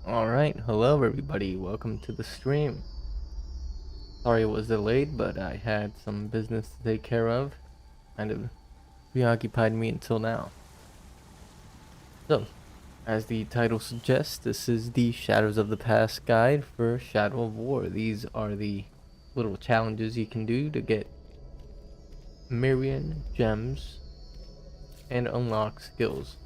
Alright, hello everybody, welcome to the stream. Sorry it was delayed, but I had some business to take care of. Kind of preoccupied me until now. So, as the title suggests, this is the Shadows of the Past guide for Shadow of War. These are the little challenges you can do to get mirian gems and unlock skills.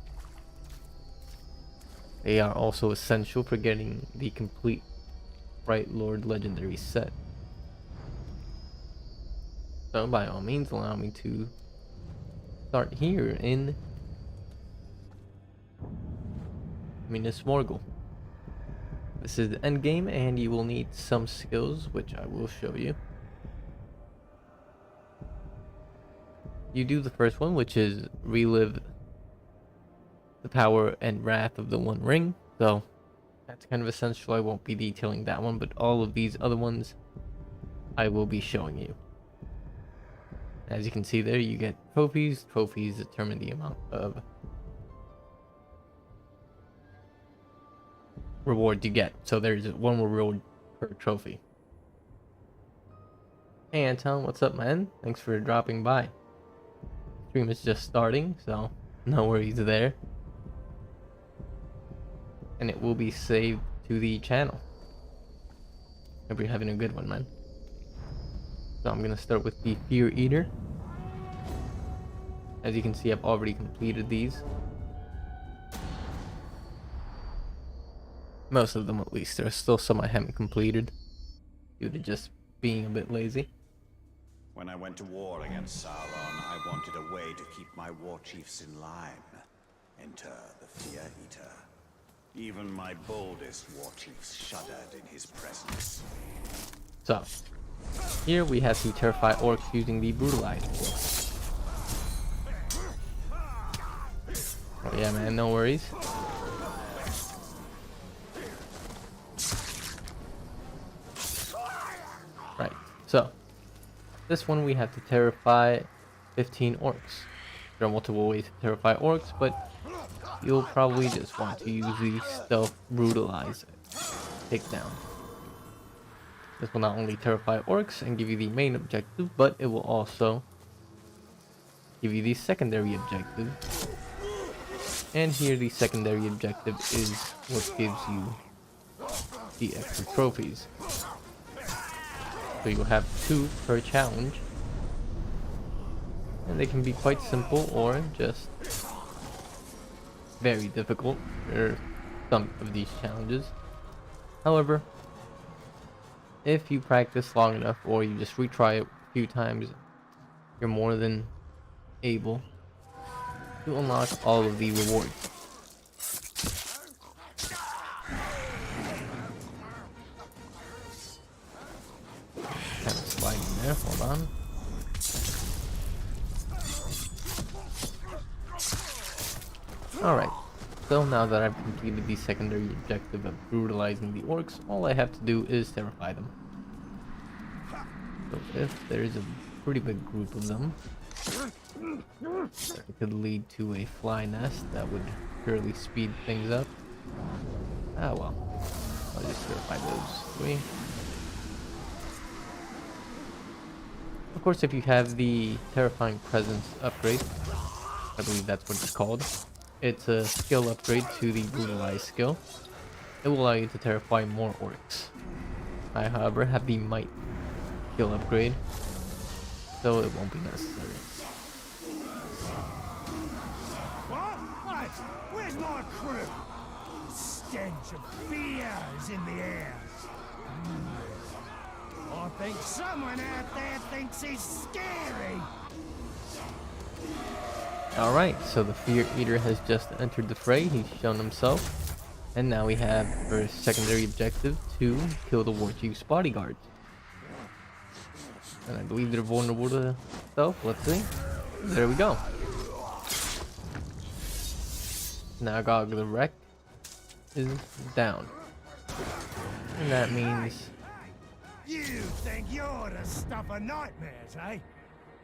They are also essential for getting the complete Bright Lord legendary set. So by all means, allow me to start here in Minas Morgul. This is the end game, and you will need some skills, which I will show you. You do the first one, which is relive the power and wrath of the One Ring. So that's kind of essential. I won't be detailing that one, but all of these other ones I will be showing you. As you can see there, you get trophies. Trophies determine the amount of reward you get. So there's one reward per trophy. Hey Anton, what's up, man? Thanks for dropping by. Stream is just starting, so no worries there. And it will be saved to the channel. Hope you're having a good one, man. So I'm gonna start with the Fear Eater. As you can see, I've already completed these. Most of them, at least. There's still some I haven't completed due to just being a bit lazy. When I went to war against Sauron, I wanted a way to keep my war chiefs in line. Enter the Fear Eater. Even my boldest war chiefs shuddered in his presence. So, here we have to terrify orcs using the Brutalize. Oh yeah, man, no worries. Right, so this one we have to terrify 15 orcs. There are multiple ways to terrify orcs, but you'll probably just want to use the stealth Brutalize takedown. This will not only terrify orcs and give you the main objective, but it will also give you the secondary objective. And here the secondary objective is what gives you the extra trophies. So you'll have 2 per challenge. And they can be quite simple or just very difficult for some of these challenges. However, if you practice long enough or you just retry it a few times, you're more than able to unlock all of the rewards. Kind of sliding there, hold on. Alright, so now that I've completed the secondary objective of brutalizing the orcs, all I have to do is terrify them. So if there's a pretty big group of them, it could lead to a fly nest that would surely speed things up. Ah well, I'll just terrify those 3. Of course, if you have the Terrifying Presence upgrade, I believe that's what it's called, it's a skill upgrade to the Brutalize skill. It will allow you to terrify more orcs. I, however, have the Might skill upgrade, so it won't be necessary. What? Where's my crew? Stench of fear is in the air. I think someone out there thinks he's scary. Alright, so the Fear Eater has just entered the fray, he's shown himself. And now we have our secondary objective to kill the Warchief's bodyguards. And I believe they're vulnerable to stealth, let's see. There we go. Nagog the Wreck is down. And that means... You think you're the stuff of nightmares, eh?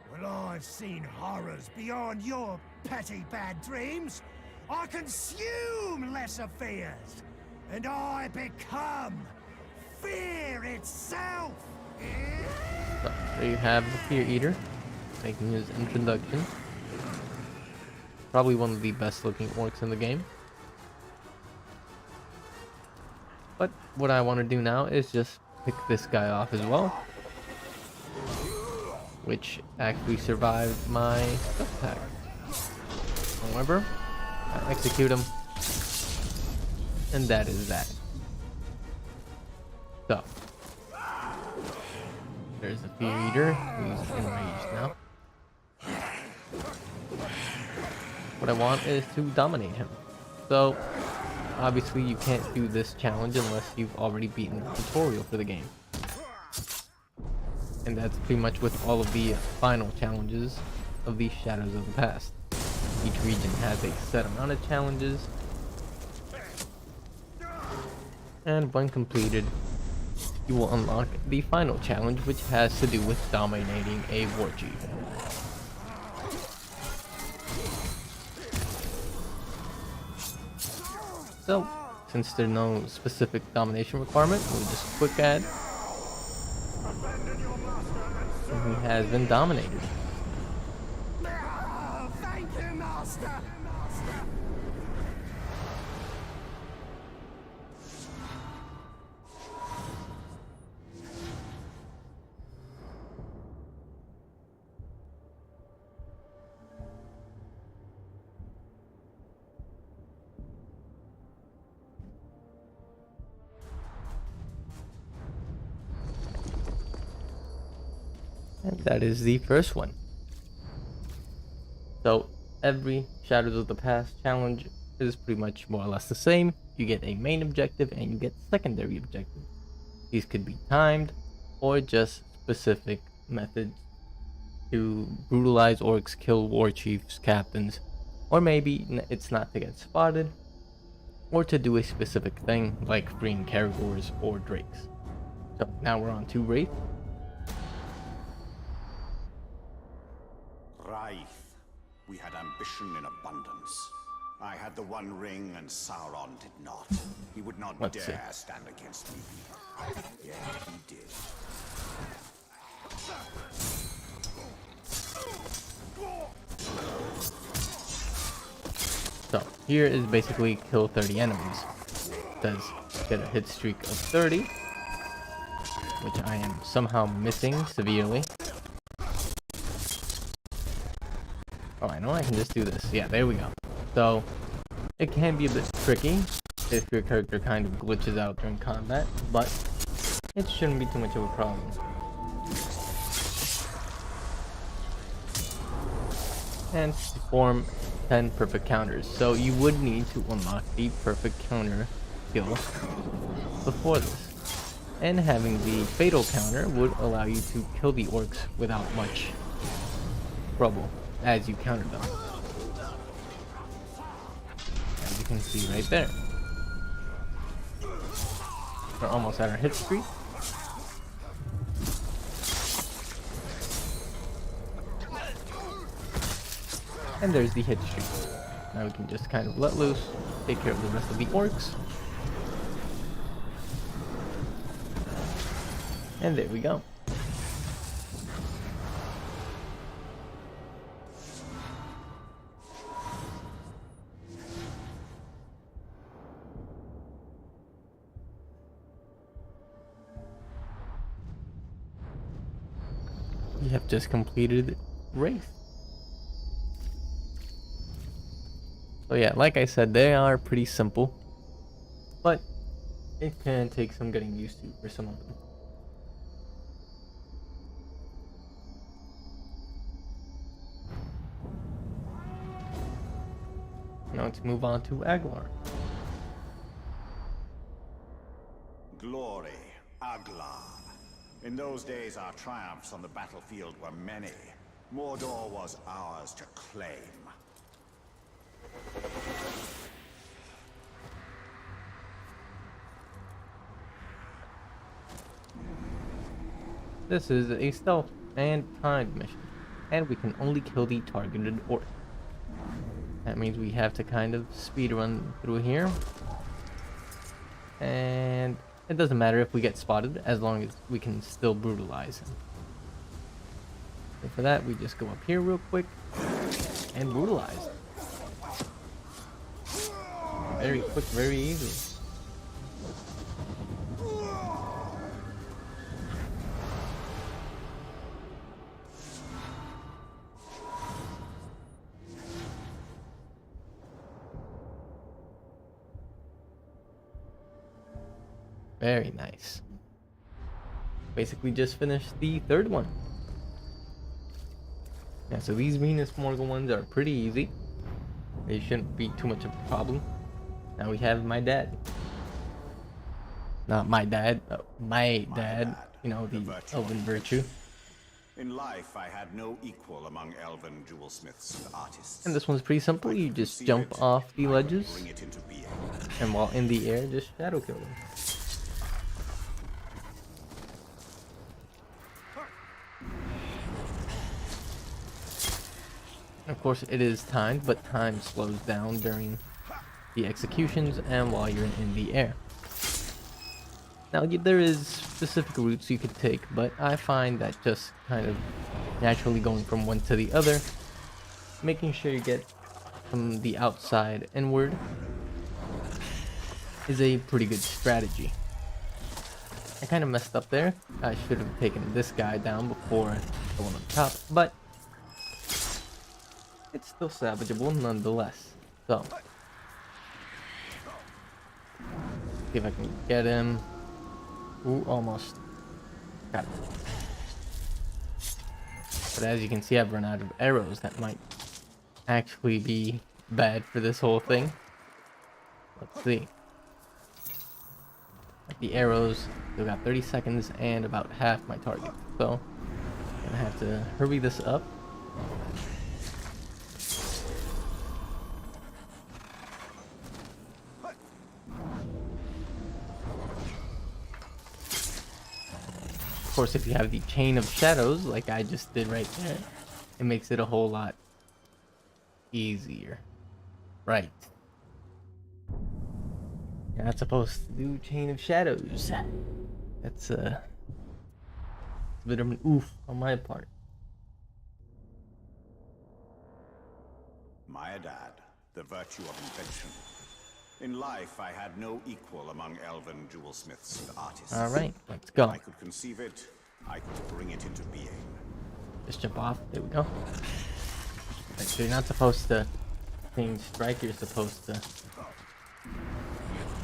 Well, I've seen horrors beyond your petty bad dreams. I consume lesser fears. and I become fear itself. So, there you have the Fear Eater making his introduction. Probably one of the best looking orcs in the game. But what I want to do now is just pick this guy off as well, which actually survived my stealth attack. However, I execute him, and that is that. So, there's the Fear Eater, who's enraged now. What I want is to dominate him. So, obviously you can't do this challenge unless you've already beaten the tutorial for the game. And that's pretty much with all of the final challenges of the Shadows of the Past. Each region has a set amount of challenges, and when completed, you will unlock the final challenge, which has to do with dominating a war chief. So, since there's no specific domination requirement, we'll just quick add. And he has been dominated. Thank you, Master. And that is the first one. So every Shadows of the Past challenge is pretty much more or less the same. You get a main objective and you get secondary objectives. These could be timed or just specific methods to brutalize orcs, kill war chiefs, captains, or maybe it's not to get spotted or to do a specific thing like freeing Caragors or Drakes. So now we're on to Wraith. We had ambition in abundance. I had the One Ring and Sauron did not. He would not dare stand against me. Yet he did. So here is basically kill 30 enemies. It says get a hit streak of 30, which I am somehow missing severely. Oh, I know I can just do this. Yeah, there we go. So, it can be a bit tricky if your character kind of glitches out during combat, but it shouldn't be too much of a problem. And perform 10 perfect counters. So, you would need to unlock the perfect counter skill before this. And having the fatal counter would allow you to kill the orcs without much trouble as you counter them. As you can see right there. We're almost at our hit streak. And there's the hit streak. Now we can just kind of let loose, take care of the rest of the orcs. And there we go. You have just completed Wraith. So yeah, like I said, they are pretty simple, but it can take some getting used to for some of them. Now let's move on to Aglar. Glory, Aglar. In those days, our triumphs on the battlefield were many. Mordor was ours to claim. This is a stealth and timed mission, and we can only kill the targeted orc. That means we have to kind of speed run through here. And it doesn't matter if we get spotted as long as we can still brutalize him. So for that, we just go up here real quick and brutalize. Very quick, very easy. Very nice. Basically just finished the third one. Yeah, so these Venus Morgul ones are pretty easy. They shouldn't be too much of a problem. Now we have my dad. Not my dad, my dad. You know, the elven virtue. In life, I had no equal among elven jewelsmiths and artists. And this one's pretty simple. You just jump off the ledges, Bring it into being. and while in the air, just shadow kill them. Of course, it is timed, but time slows down during the executions and while you're in the air. Now, there is specific routes you could take, but I find that just kind of naturally going from one to the other, making sure you get from the outside inward, is a pretty good strategy. I kind of messed up there. I should have taken this guy down before the one on top, but it's still salvageable nonetheless. So, see if I can get him. Ooh, almost. Got it. But as you can see, I've run out of arrows. That might actually be bad for this whole thing. Let's see. Like the arrows, still got 30 seconds and about half my target. So, I'm gonna have to hurry this up. Of course, if you have the chain of shadows, like I just did right there, it makes it a whole lot easier. Right. You're not supposed to do chain of shadows. That's a bit of an oof on my part. Myadad, the virtue of invention. In life, I had no equal among elven jewelsmiths and artists. Alright, let's go. If I could conceive it, I could bring it into being. Just jump off. There we go. Right, so you're not supposed to change strike, you're supposed to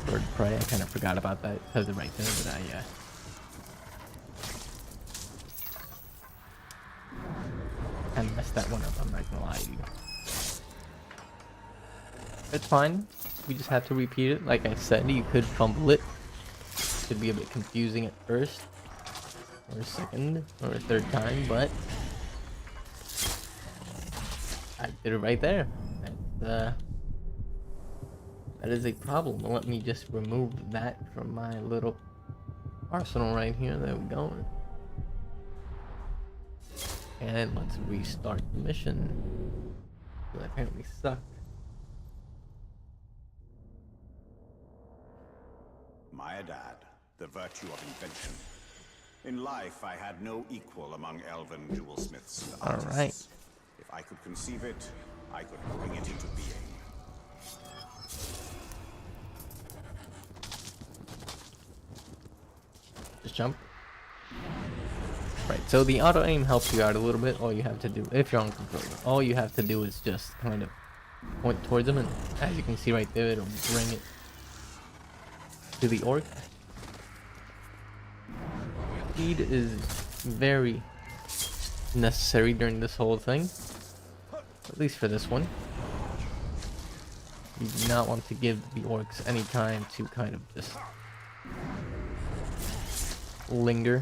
bird prey. I kind of forgot about that. It says it right there, but I kind of messed that one up, I'm not gonna lie to you. It's fine. We just have to repeat it. Like I said, you could fumble it. Could be a bit confusing at first, or a second, or a third time, but I did it right there. That is a problem. Let me just remove that from my little arsenal right here. There we go. And let's restart the mission. That apparently sucked. Myadad, the virtue of invention. In life, I had no equal among elven jewelsmiths and artists. Alright. If I could conceive it, I could bring it into being. Just jump. Right, so the auto aim helps you out a little bit. All you have to do, if you're on controller, all you have to do is just kind of point towards them, and as you can see right there, it'll bring it to the orc. Speed is very necessary during this whole thing, at least for this one. You do not want to give the orcs any time to kind of just linger.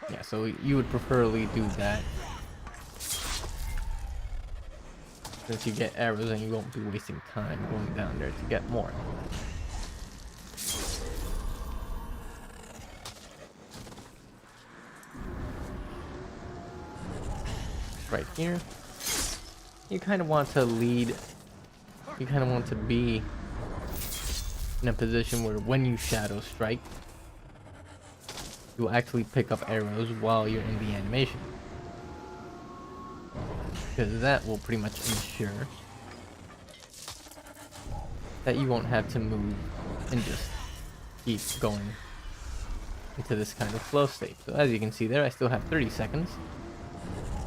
Yeah, so you would preferably do that, since you get arrows and you won't be wasting time going down there to get more. Right here, you kind of want to lead you kind of want to be in a position where when you shadow strike, you'll actually pick up arrows while you're in the animation. Because that will pretty much ensure that you won't have to move and just keep going into this kind of flow state. So as you can see there, I still have 30 seconds.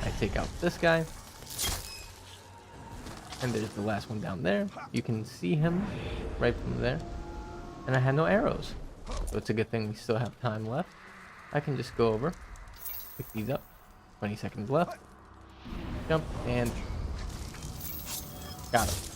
I take out this guy. And there's the last one down there. You can see him right from there. And I had no arrows. So it's a good thing we still have time left. I can just go over, pick these up. 20 seconds left. Jump and got him.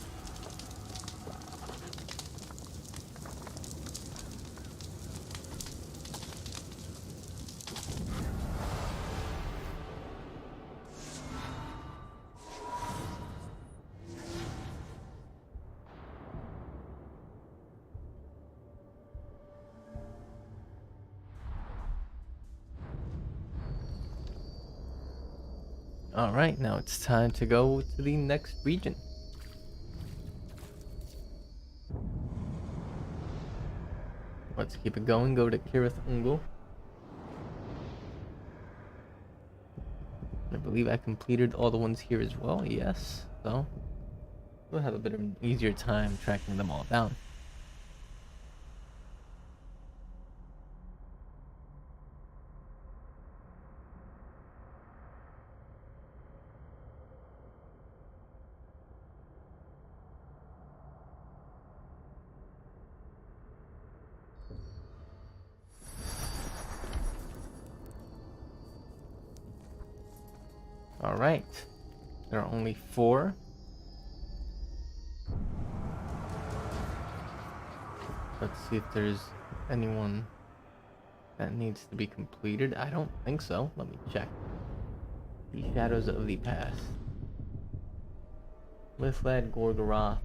Alright, now it's time to go to the next region. Let's keep it going, go to Kirith Ungol. I believe I completed all the ones here as well, yes. So, we'll have a bit of an easier time tracking them all down. Alright, there are only 4. Let's see if there's anyone that needs to be completed. I don't think so. Let me check. The Shadows of the Past. Lithlad Gorgoroth.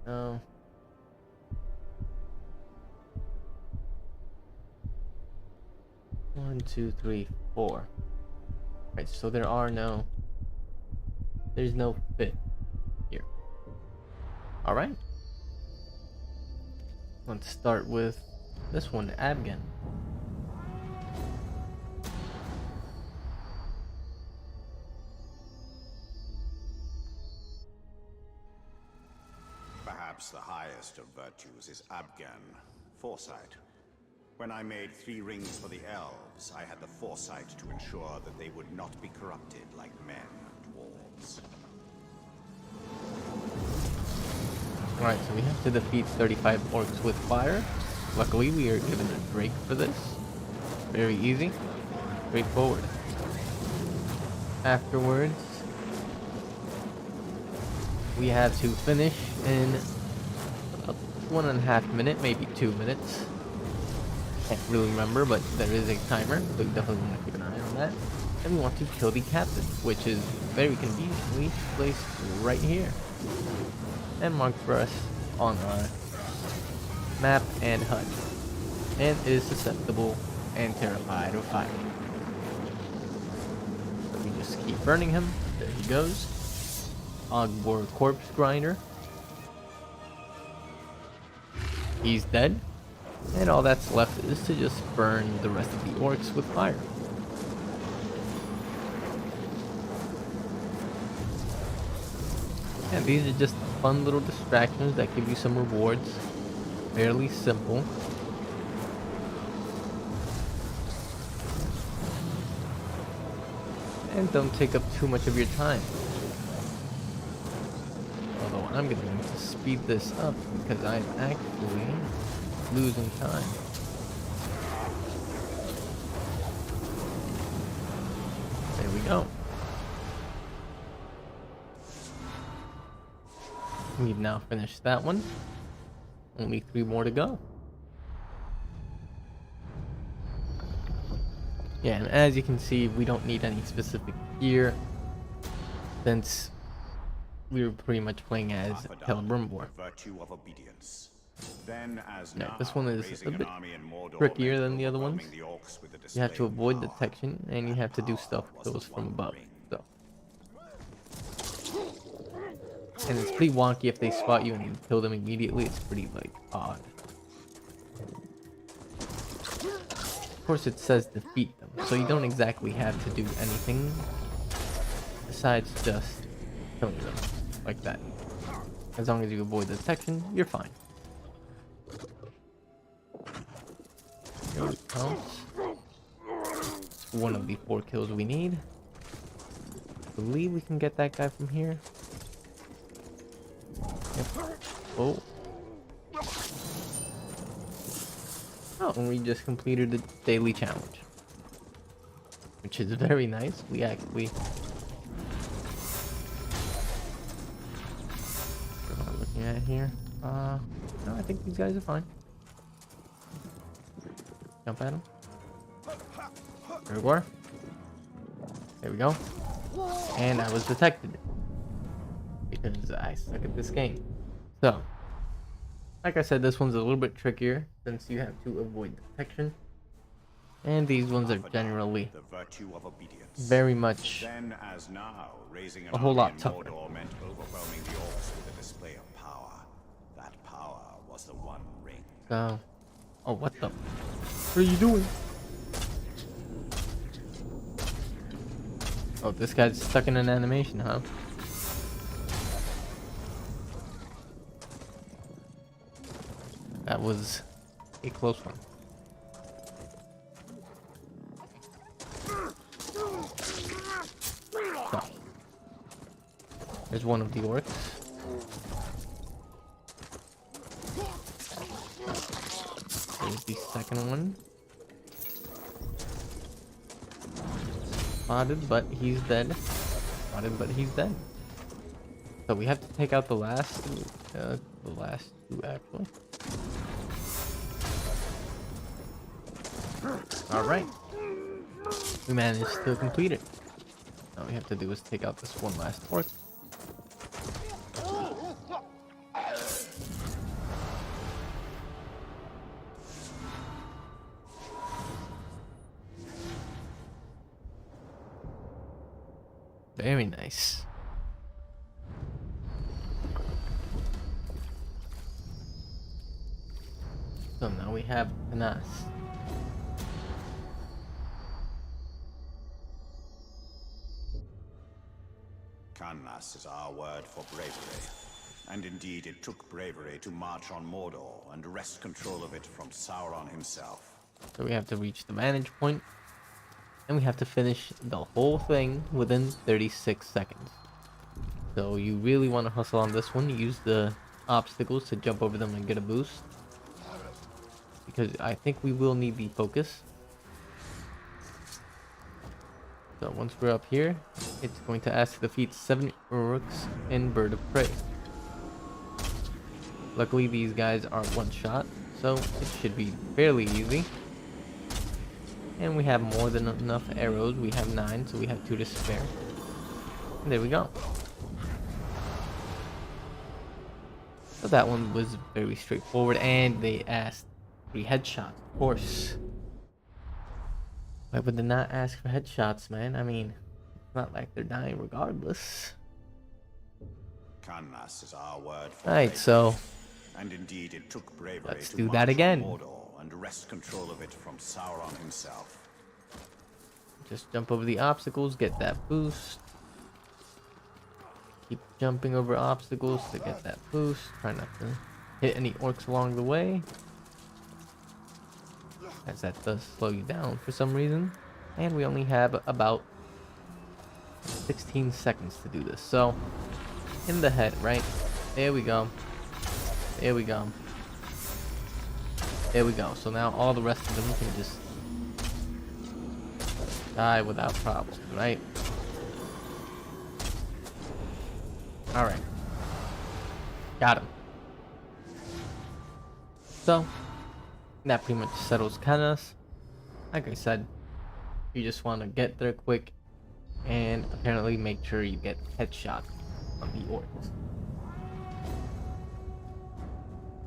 No. 1, 2, 3, 4. Right, so there's no fit here. Alright. Let's start with this one, Abgen. Perhaps the highest of virtues is Abgan, foresight. When I made 3 rings for the elves, I had the foresight to ensure that they would not be corrupted like men and dwarves. Alright, so we have to defeat 35 orcs with fire. Luckily, we are given a Drake for this. Very easy. Straightforward. Afterwards, we have to finish in about 1.5 minutes, maybe 2 minutes. Can't really remember, but there is a timer, so you definitely want to keep an eye on that. And we want to kill the captain, which is very conveniently placed right here. And marked for us on our map and HUD. And is susceptible and terrified of fire. So we just keep burning him. There he goes. Ogbor Corpse Grinder. He's dead. And all that's left is to just burn the rest of the orcs with fire. And these are just fun little distractions that give you some rewards. Fairly simple. And don't take up too much of your time. Although I'm going to need to speed this up because I'm actually losing time. There we go. We've now finished that one. Only 3 more to go. Yeah, and as you can see, we don't need any specific gear since we were pretty much playing as Celebrimbor. Virtue of obedience. Then, as No, now, this one is raising a an bit army in Mordor trickier meant than the other ones. overwhelming the orcs with a You have to display of avoid power. detection, and you have to do Power stuff was that was the from One above. Ring. So And it's pretty wonky if they spot you and you kill them immediately. It's pretty, like, odd. Of course, it says defeat them, so you don't exactly have to do anything besides just killing them like that. As long as you avoid detection, you're fine. There we go. It's one of the 4 kills we need. I believe we can get that guy from here. Yep. Oh. Oh, and we just completed the daily challenge. Which is very nice. We actually... What am I looking at here? No, I think these guys are fine. Jump at them. There we go. There we go. And I was detected. Because I suck at this game. So, like I said, this one's a little bit trickier since you have to avoid detection. And these ones are generally the virtue of obedience. very much Then, as now, raising an a whole lot army in tougher. Mordor meant overwhelming the orcs with a display of power. That power was the One Ring. Oh, what the? What are you doing? Oh, this guy's stuck in an animation, huh? That was a close one. So, there's one of the orcs. There's the second one. Spotted, but he's dead. Spotted, but he's dead. So we have to take out the last two actually. All right, we managed to complete it. All we have to do is take out this one last orc. Very nice. So now we have Panas. Kannas is our word for bravery. And indeed, it took bravery to march on Mordor and wrest control of it from Sauron himself. So we have to reach the vantage point, and we have to finish the whole thing within 36 seconds. So you really want to hustle on this one. Use the obstacles to jump over them and get a boost. Because I think we will need the focus. So once we're up here, it's going to ask to defeat 7 orcs and bird of prey. Luckily these guys are one shot, so it should be fairly easy. And we have more than enough arrows. We have 9, so we have 2 to spare. And there we go. So that one was very straightforward, and they asked 3 headshots, of course. Why would they not ask for headshots, man? I mean, it's not like they're dying regardless. Kannas is our word for Alright, bravery. so And indeed, it took bravery let's to do march that on again. Mordor and wrest control of it from Sauron himself. just jump over the obstacles, get that boost. Keep jumping over obstacles to get that boost. Try not to hit any orcs along the way, as that does slow you down for some reason. And we only have about 16 seconds to do this. So, in the head, right? There we go. There we go. There we go. So now all the rest of them can just die without problems, right? Alright. Got him. So, that pretty much settles Kannas. Like I said, you just want to get there quick and apparently make sure you get headshot on the orcs.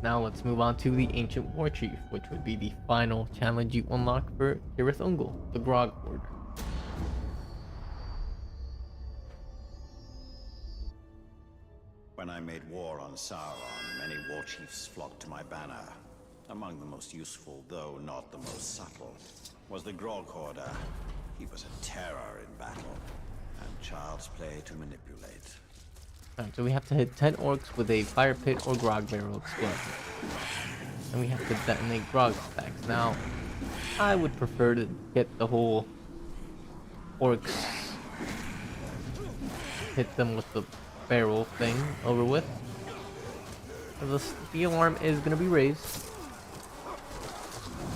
Now let's move on to the Ancient War Chief, which would be the final challenge you unlock for Cirith Ungol, the Grog Horde. When I made war on Sauron, many war chiefs flocked to my banner. Among the most useful, though not the most subtle, was the Grog Hoarder. He was a terror in battle, and child's play to manipulate. Alright, so we have to hit 10 orcs with a fire pit or grog barrel explosion. And we have to detonate grog stacks. Now, I would prefer to get the whole orcs, hit them with the barrel thing over with. The alarm is going to be raised.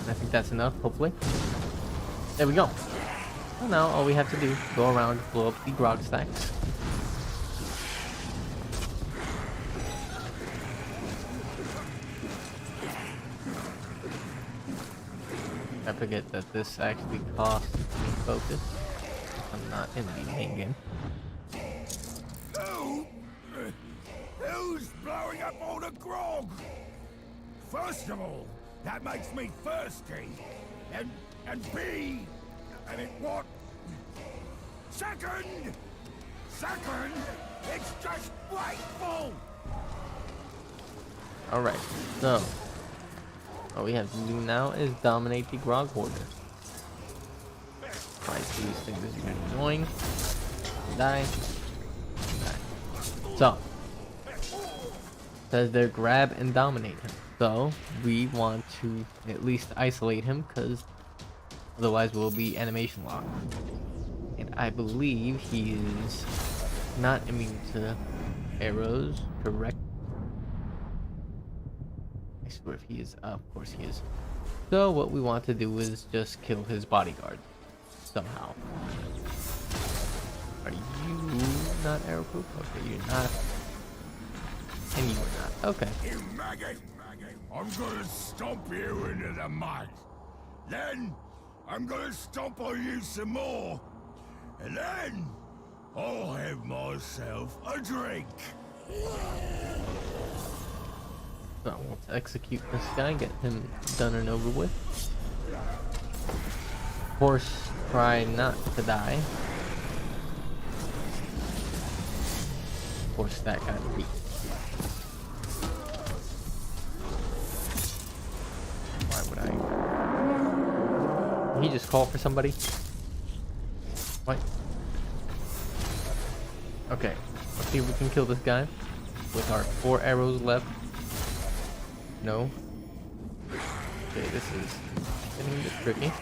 I think that's enough, hopefully. There we go. So now all we have to do is go around, blow up the grog stacks. I forget that this actually costs me focus. I'm not in the main game. Who's blowing up all the grog? First of all, that makes me thirsty. And B, and it what? Second, it's just grateful. Alright, so all we have to do now is dominate the Grog Hoarder. Alright, so these things are getting annoying. Die. So, says there grab and dominate him. So, we want to at least isolate him, because otherwise we'll be animation locked. And I believe he is not immune to arrows, correct? I swear if he is, of course he is. So what we want to do is just kill his bodyguard somehow. Are you not arrow proof? Okay, you're not. And you are not. Okay. You maggot! I'm gonna stomp you into the mud. Then I'm gonna stomp on you some more. And then I'll have myself a drink. So let's execute this guy, get him done and over with. Of course, try not to die. Of course, that got beat. Why would I? Did he just call for somebody? What? Okay, let's see if we can kill this guy with our 4 arrows left. No. Okay, this is getting a bit tricky.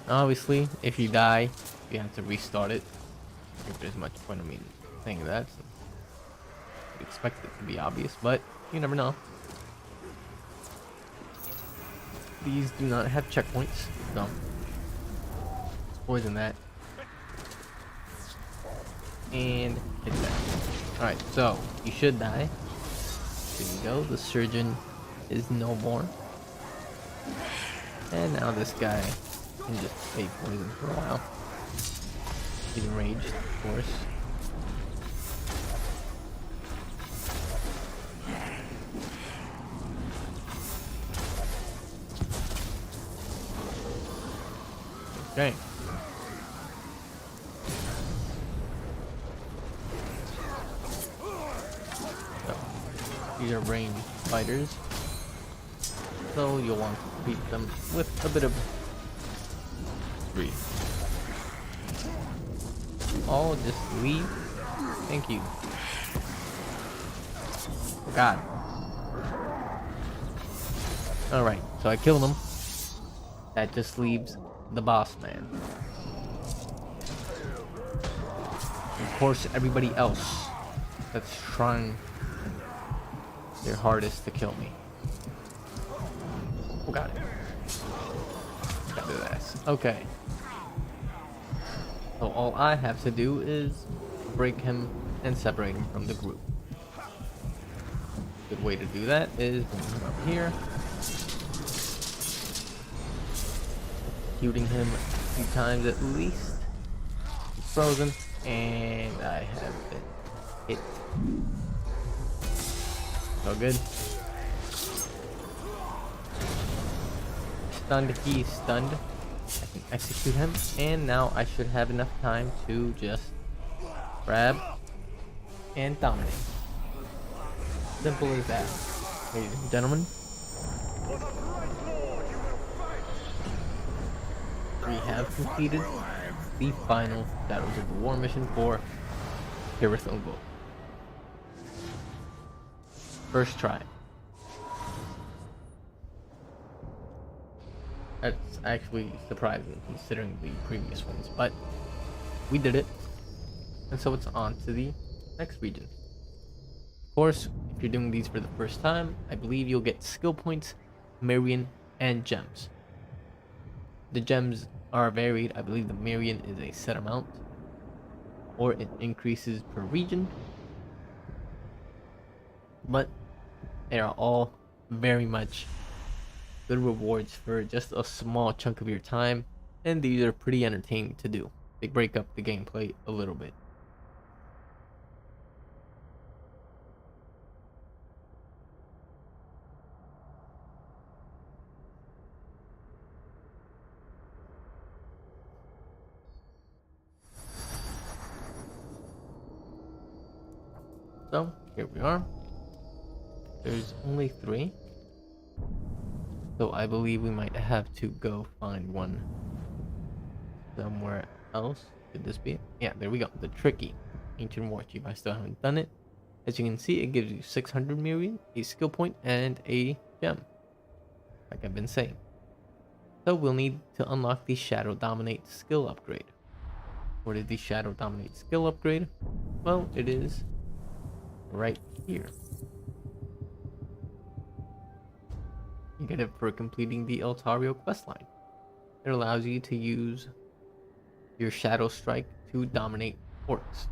Obviously, if you die, you have to restart it. I think there's much point in me saying that. So you'd expect it to be obvious, but you never know. These do not have checkpoints, so let's poison that. And hit that. Alright, so you should die. There you go, the surgeon is no more. And now this guy can just stay poisoned for a while. He's enraged, of course. Okay. These are ranged fighters, so you'll want to beat them with a bit of greed. Oh, just leave. Thank you. Oh, God. Alright, so I killed him. That just leaves the boss man. Of course, everybody else that's trying their hardest to kill me. Oh, got it. Got his ass. Okay. So all I have to do is break him and separate him from the group. Good way to do that is come up here, shooting him a few times at least. He's frozen, and I have been hit. So good. Stunned, he's stunned. I can execute him, and now I should have enough time to just grab and dominate. Simple as that, ladies and gentlemen. We have completed the final Shadows of the War mission for Kirithungo. First try. That's actually surprising considering the previous ones, but we did it. And so it's on to the next region. Of course, if you're doing these for the first time, I believe you'll get skill points, mirian, and gems. The gems are varied. I believe the mirian is a set amount, or it increases per region. But they are all very much good rewards for just a small chunk of your time, and these are pretty entertaining to do. They break up the gameplay a little bit. So, here we are. There's only 3. So I believe we might have to go find one somewhere else. Could this be it? Yeah, there we go. The tricky Ancient War Chief. I still haven't done it. As you can see, it gives you 600 mirian, a skill point, and a gem. Like I've been saying. So we'll need to unlock the Shadow Dominate skill upgrade. What is the Shadow Dominate skill upgrade? Well, it is right here. You get it for completing the Eltario questline. It allows you to use your Shadow Strike to dominate orcs.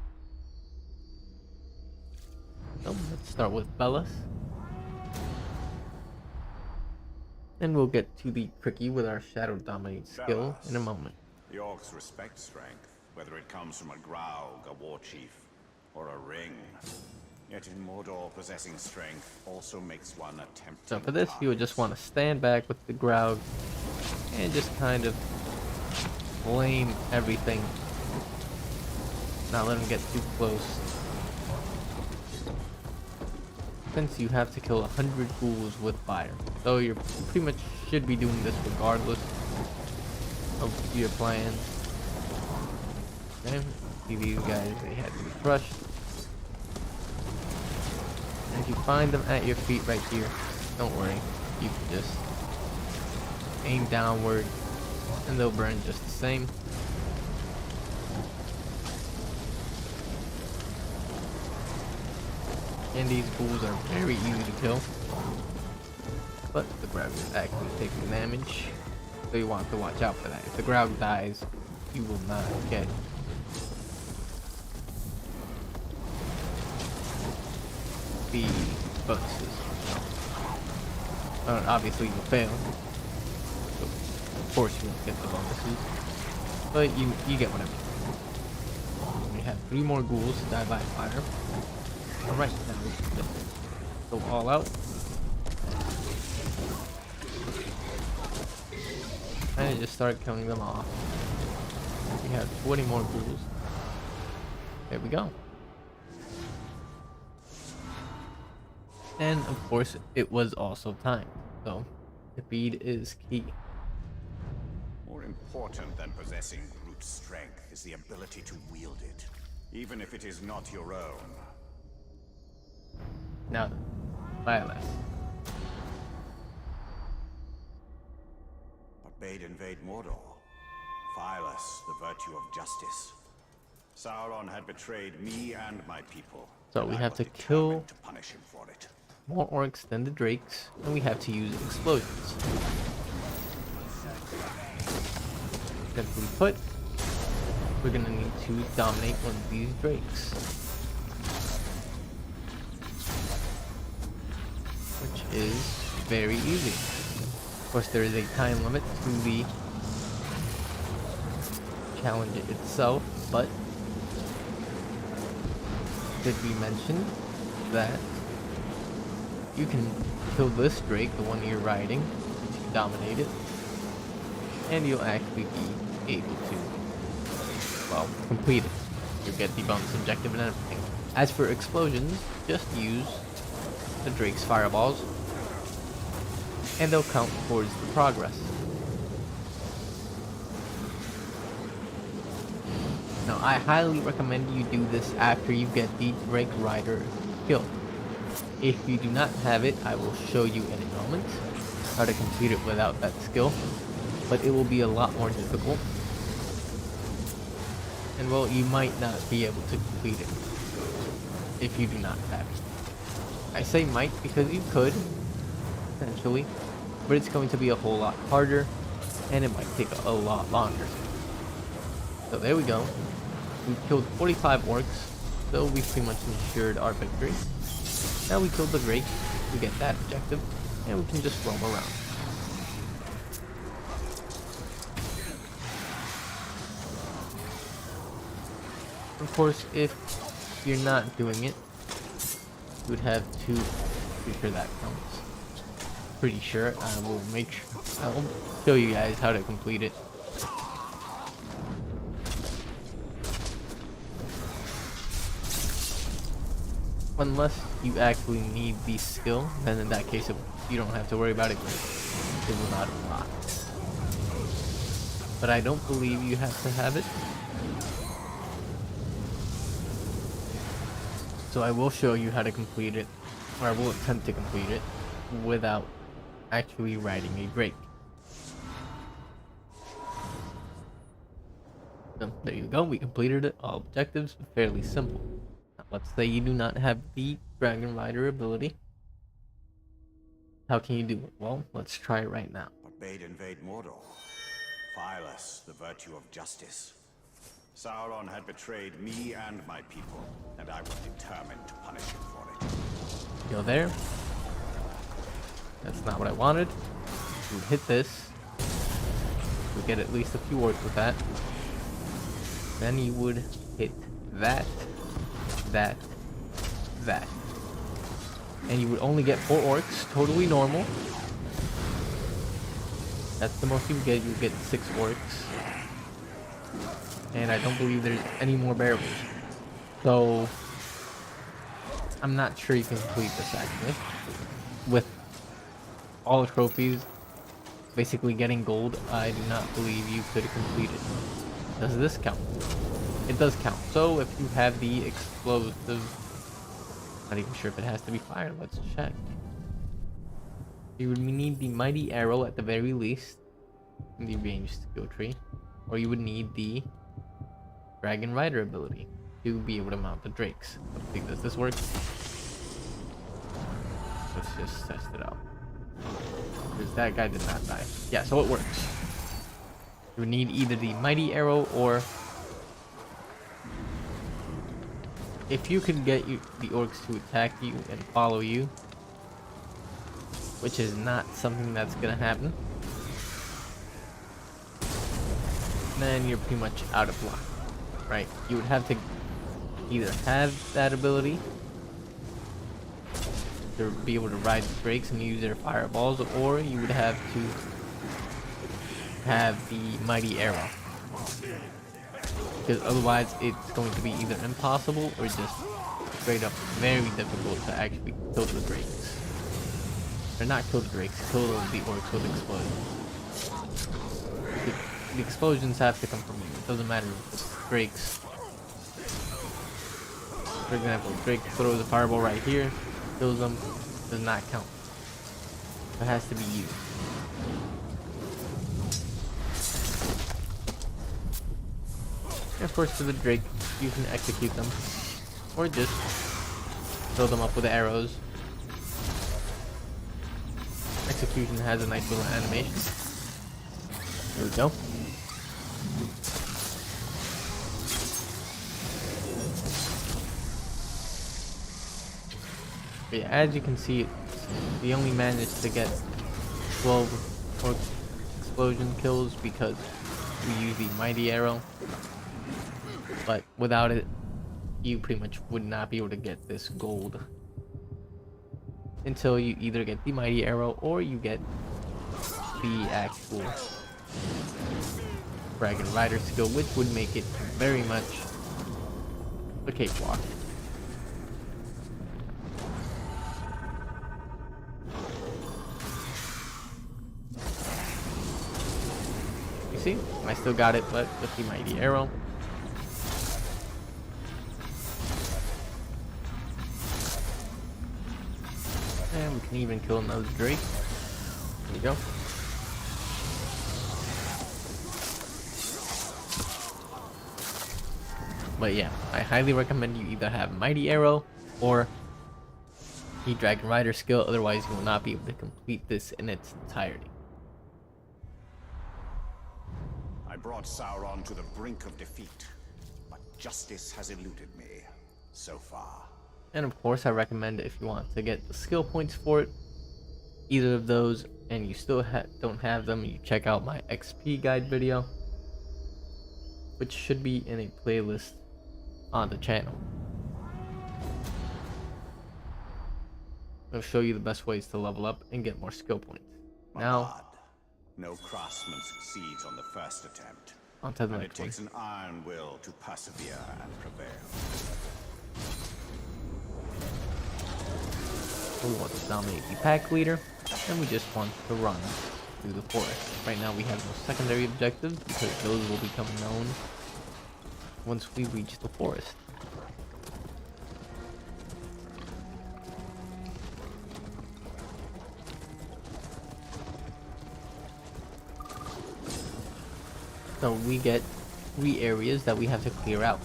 So let's start with Bellas. And we'll get to the tricky with our Shadow Dominate skill in a moment. The orcs respect strength, whether it comes from a Graug, a war chief, or a ring. Yet in Mordor, possessing strength also makes one attempt. So for this, you would just want to stand back with the Graug and just kind of blame everything. Not let them get too close. Since you have to kill 100 ghouls with fire. So you pretty much should be doing this regardless of your plans. Okay, see these guys, they had to be crushed. And if you find them at your feet right here, don't worry, you can just aim downward and they'll burn just the same. And these ghouls are very easy to kill. But the Graug is actually taking damage, so you want to watch out for that. If the Graug dies, you will not get the bonuses. Obviously you fail, so of course you won't get the bonuses, but you get whatever. We have 3 more ghouls to die by fire. Alright, now we can just go all out. And just start killing them off. We have 20 more ghouls. There we go. And of course, it was also timed, so speed is key. More important than possessing brute strength is the ability to wield it, even if it is not your own. Now then, Violet. But bade invade Mordor. Fireless, the virtue of justice. Sauron had betrayed me and my people. So we and I have was to determined kill to punish him for it. more orcs than the drakes, and we have to use explosions. Simply put, we're gonna need to dominate one of these drakes. Which is very easy. Of course, there is a time limit to the challenge itself, but did we mention that you can kill this drake, the one you're riding, to dominate it, and you'll actually be able to, well, complete it. You'll get the bonus objective and everything As for explosions, just use the Drake's fireballs, and they'll count towards the progress. Now, I highly recommend you do this after you get the Drake Rider skill. If you do not have it, I will show you in a moment how to complete it without that skill, but it will be a lot more difficult. And well, you might not be able to complete it if you do not have it. I say might because you could, potentially, but it's going to be a whole lot harder, and it might take a lot longer. So there we go. We killed 45 orcs, so we pretty much ensured our victory. Now we killed the Drake, we get that objective, and we can just roam around. Of course, if you're not doing it, you would have to be sure that counts. Pretty sure. I will make sure. I will show you guys how to complete it. Unless you actually need the skill, then in that case you don't have to worry about it. It will not apply. But I don't believe you have to have it. So I will show you how to complete it, or I will attempt to complete it, without actually riding a Drake. So there you go, we completed it. All objectives, fairly simple. Now, let's say you do not have the Dragon Rider ability. How can you do it? Well, let's try it right now. But bade invade Mordor. Fireless, the virtue of justice. Sauron had betrayed me and my people, and I was determined to punish him for it. Go there. That's not what I wanted. You would hit this. We get at least a few orcs with that. Then you would hit that, that, that. And you would only get 4 orcs, totally normal. That's the most you would get. You would get 6 orcs. And I don't believe there's any more barrels. So I'm not sure you can complete this actually. With all the trophies, basically getting gold, I do not believe you could complete it. Does this count? It does count. So if you have the explosive, not even sure if it has to be fire. Let's check. You would need the mighty arrow at the very least in the ranged skill tree, or you would need the Dragon Rider ability to be able to mount the Drakes. Let's see, does this work? Let's just test it out. Because that guy did not die. Yeah, so it works. You would need either the mighty arrow, or if you can get the orcs to attack you and follow you, which is not something that's gonna happen, then you're pretty much out of luck. Right, you would have to either have that ability to be able to ride the Drakes and use their fireballs, or you would have to have the mighty arrow. Because otherwise it's going to be either impossible or just straight up very difficult to actually kill the Drakes. Or not kill the Drakes, kill the orcs with explosions. The explosions have to come from you. It doesn't matter if it's Drakes. For example, Drake throws a fireball right here, kills them, does not count. It has to be you. And of course, for the Drake, you can execute them, or just fill them up with arrows. Execution has a nice little animation. There we go. But yeah, as you can see, we only managed to get 12 orc explosion kills because we use the mighty arrow. But without it, you pretty much would not be able to get this gold until you either get the mighty arrow or you get the actual Dragon Rider skill, which would make it very much a cakewalk. see, I still got it, but with the mighty arrow. And we can even kill another Drake. There you go. But yeah, I highly recommend you either have Mighty Arrow or the Dragon Rider skill, otherwise you will not be able to complete this in its entirety. I brought Sauron to the brink of defeat, but justice has eluded me so far. And of course, I recommend if you want to get the skill points for it, either of those, and you still don't have them, you check out my XP guide video, which should be in a playlist on the channel. It'll show you the best ways to level up and get more skill points. Now, God, no craftsman succeeds on the first attempt, on to the and it next one. takes an iron will to persevere and prevail. We want to dominate the pack leader, and we just want to run through the forest. Right now we have no secondary objectives because those will become known once we reach the forest. So we get 3 areas that we have to clear out.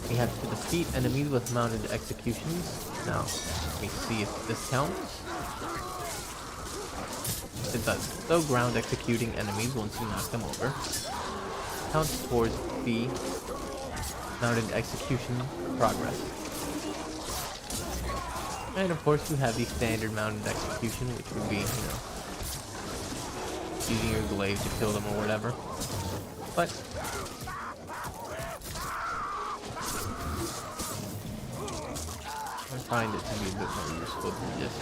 We have to defeat enemies with mounted executions. Now, let me see if this counts. It does. So ground executing enemies once you knock them over counts towards the mounted execution progress. And of course you have the standard mounted execution, which would be, using your glaive to kill them or whatever. But I find it to be a bit more useful than just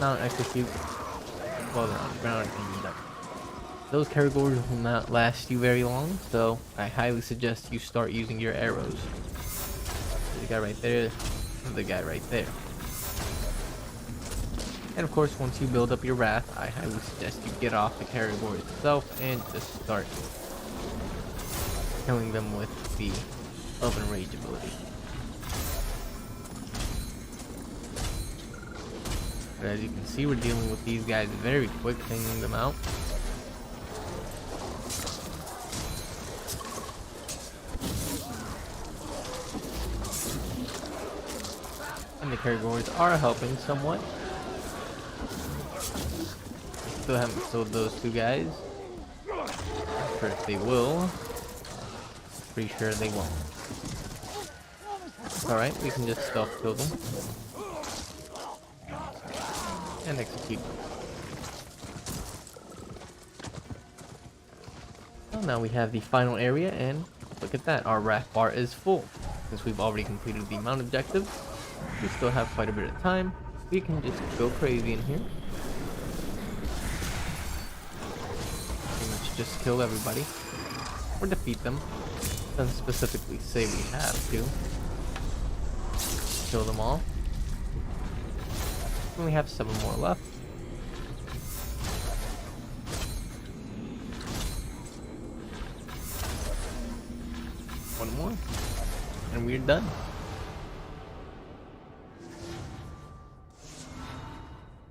not execute while they're on the ground and up. Those categories will not last you very long, so I highly suggest you start using your arrows. The guy right there, and the guy right there. And of course, once you build up your wrath, I highly suggest you get off the category itself and just start killing them with the Oven Rage ability. But as you can see, we're dealing with these guys very quick, thinning them out. And the categories are helping somewhat. Still haven't killed those 2 guys. Not sure if they will. Pretty sure they won't. Alright, we can just stealth kill them. And execute them. Well, now we have the final area, and look at that, our wrath bar is full. Since we've already completed the mount objective, we still have quite a bit of time. We can just go crazy in here. Pretty much just kill everybody. Or defeat them. Doesn't specifically say we have to. Kill them all. And we have 7 more left. One more. And we're done.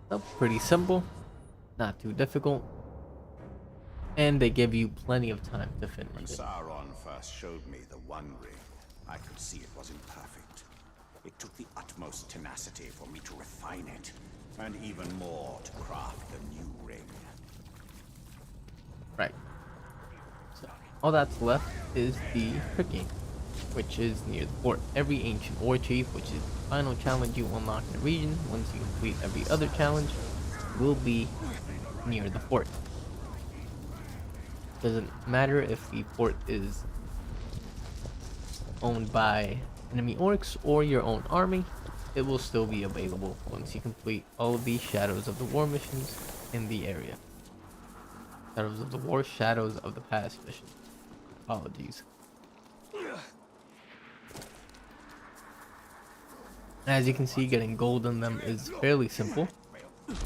So pretty simple. Not too difficult. And they give you plenty of time to finish When it. Sauron first showed me the One Ring, I could see it was imperfect. It took the utmost tenacity for me to refine it, and even more to craft the new ring. Right. So all that's left is the tricking, which is near the fort. Every ancient war chief, which is the final challenge you unlock in the region, once you complete every other challenge, will be near the fort. Doesn't matter if the fort is owned by enemy orcs or your own army, it will still be available once you complete all of the Shadows of the War missions in the area. Shadows of the War, Shadows of the Past missions. Apologies. As you can see, getting gold in them is fairly simple.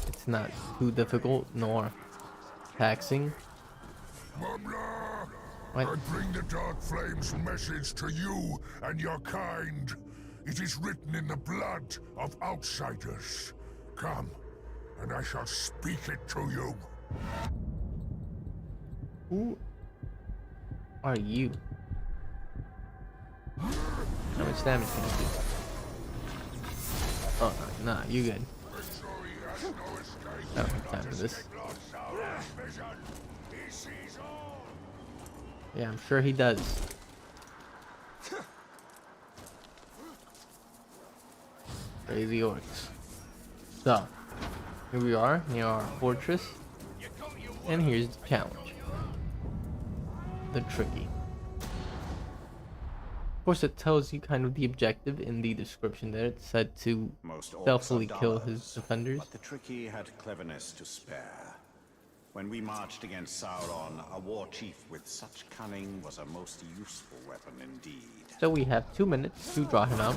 It's not too difficult nor taxing. Mumbler! What? I bring the Dark Flame's message to you and your kind. It is written in the blood of outsiders. Come, and I shall speak it to you. Who are you? How much damage can you do? Oh, nah, you good. I don't have time for this. Yeah, I'm sure he does. Crazy orcs. So, here we are near our fortress. And here's the challenge. The tricky. Of course, it tells you kind of the objective in the description there. It said to Most orcs stealthily are kill dullers, his defenders. but the tricky had cleverness to spare. When we marched against Sauron, a war chief with such cunning was a most useful weapon indeed. So we have 2 minutes to draw him out.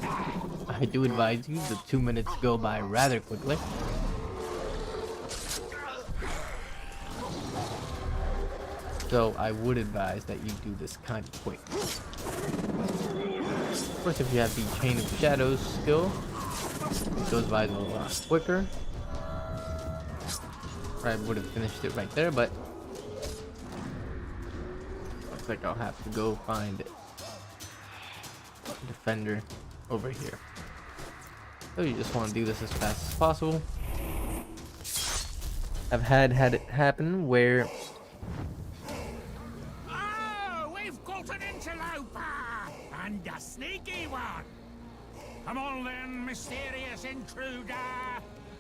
I do advise you, the 2 minutes go by rather quickly. So I would advise that you do this kind of quick. Of course, if you have the Chain of Shadows skill, it goes by a lot quicker. I would have finished it right there, but looks like I'll have to go find a defender over here. So you just want to do this as fast as possible. I've had it happen where We've got an interloper! And a sneaky one! Come on then, mysterious intruder!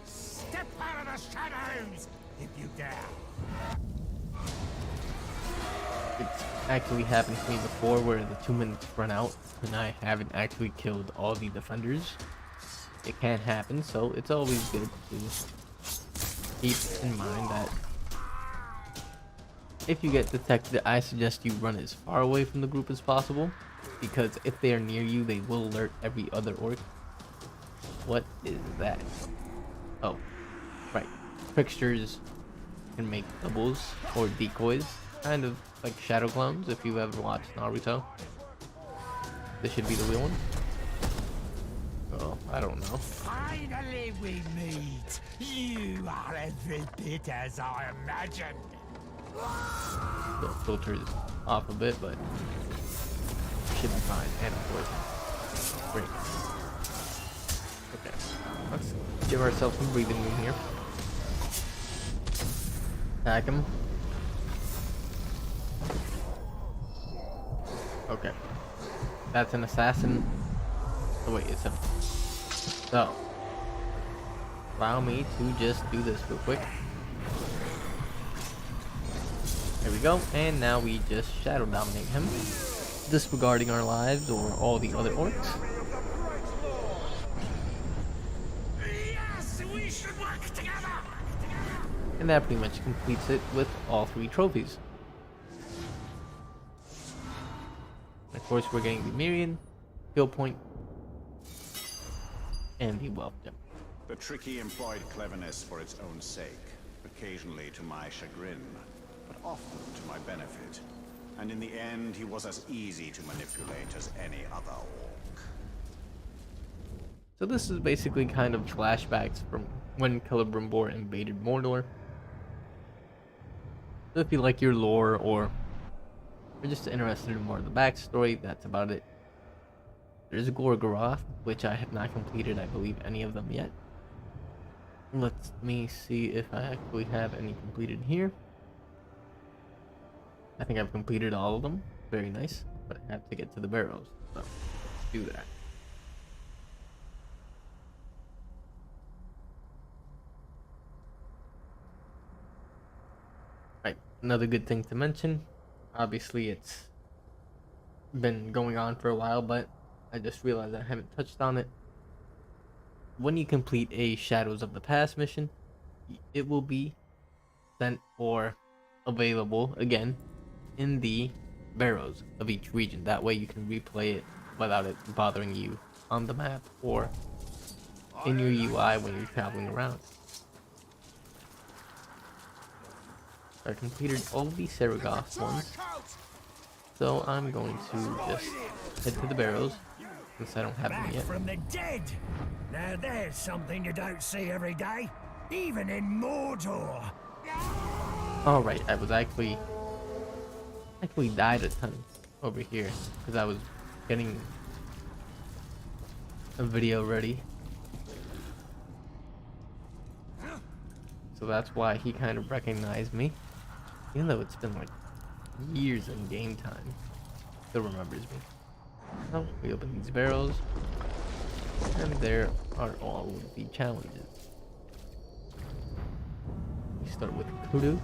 Step out of the shadows, if you dare! it's actually happened to me before where the 2 minutes run out and I haven't actually killed all the defenders. It can happen, so it's always good to keep in mind that if you get detected, I suggest you run as far away from the group as possible, because if they are near you, they will alert every other orc. What is that? Oh, right. Tricksters can make doubles or decoys, kind of like shadow clones if you've ever watched Naruto. This should be the real one. Oh, I don't know. Finally we meet! You are every bit as I imagined! The filter is off a bit, but should be fine. And of course, great. Okay, let's give ourselves some breathing room here. Attack him. Okay, that's an assassin. Oh wait, it's him. So, allow me to just do this real quick. There we go, and now we just shadow dominate him, disregarding our lives or all the other orcs. Yes, we should work together! And that pretty much completes it with all 3 trophies. And of course, we're getting the Mirian, skill point, and the wealth gem. The tricky employed cleverness for its own sake, occasionally to my chagrin, but often to my benefit. And in the end, he was as easy to manipulate as any other orc. So this is basically kind of flashbacks from when Celebrimbor invaded Mordor. So if you like your lore or you're just interested in more of the backstory, that's about it. There's Gorgoroth, which I have not completed, I believe, any of them yet. Let me see if I actually have any completed here. I think I've completed all of them. Very nice. But I have to get to the barrows. So let's do that. Right. Another good thing to mention. Obviously it's been going on for a while, but I just realized I haven't touched on it. When you complete a Shadows of the Past mission, it will be sent or available again in the barrows of each region. That way you can replay it without it bothering you on the map or in your UI when you're traveling around. I completed all the Saragoth ones. So I'm going to just head to the barrows, since I don't have them Back yet. from the dead. Now there's something you don't see every day, even in Mordor. Alright, I was actually died a ton over here, because I was getting a video ready. So that's why he kind of recognized me, even though it's been like years in game time. Still remembers me. So we open these barrels, and there are all of the challenges. We start with Kudu.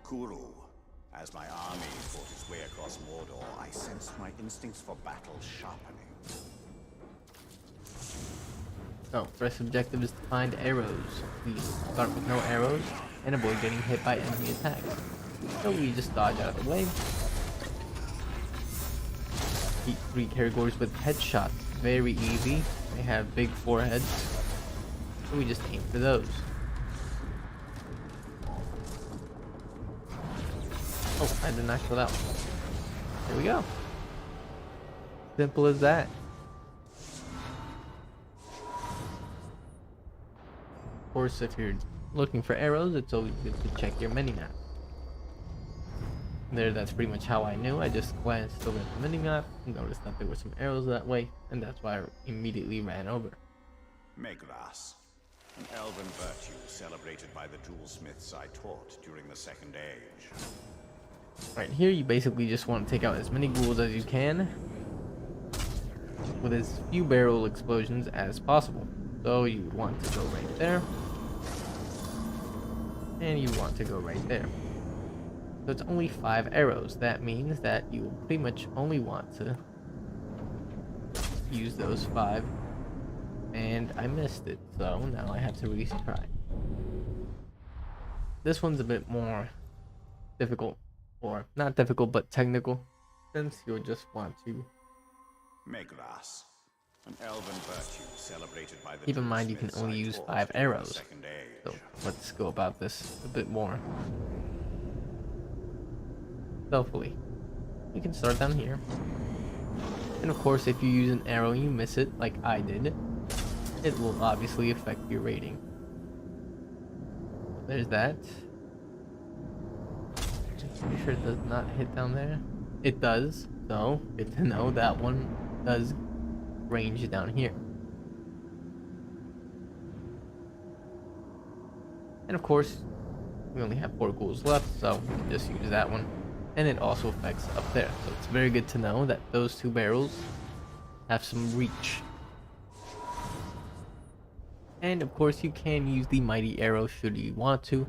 Kuru. As my army fought its way across Mordor, I sensed my instincts for battle sharpening. So first objective is to find arrows. We start with no arrows and avoid getting hit by enemy attacks. So we just dodge out of the way. Beat 3 Caragors with headshots. Very easy. They have big foreheads. So we just aim for those. Oh, I did not kill that one. There we go. Simple as that. Of course, if you're looking for arrows, it's always good to check your mini-map. There, that's pretty much how I knew. I just glanced over at the mini-map and noticed that there were some arrows that way, and that's why I immediately ran over. Megras, an elven virtue celebrated by the jewelsmiths I taught during the Second Age. Right here, you basically just want to take out as many ghouls as you can with as few barrel explosions as possible. So you would want to go right there, and you want to go right there. So it's only 5 arrows. That means that you will pretty much only want to use those 5, and I missed it, so now I have to retry. This one's a bit more difficult, or not difficult but technical, since you'll just want to Megras, an elven virtue celebrated by the keep in mind you can jewelsmiths only I use taught 5 during the arrows. Second Age. So let's go about this a bit more stealthily. You can start down here, and of course if you use an arrow and you miss it like I did, it will obviously affect your rating. There's that. Pretty sure it does not hit down there. It does, so good to know that one does range down here. And of course, we only have 4 ghouls left, so we can just use that one. And it also affects up there, so it's very good to know that those 2 barrels have some reach. And of course, you can use the mighty arrow should you want to,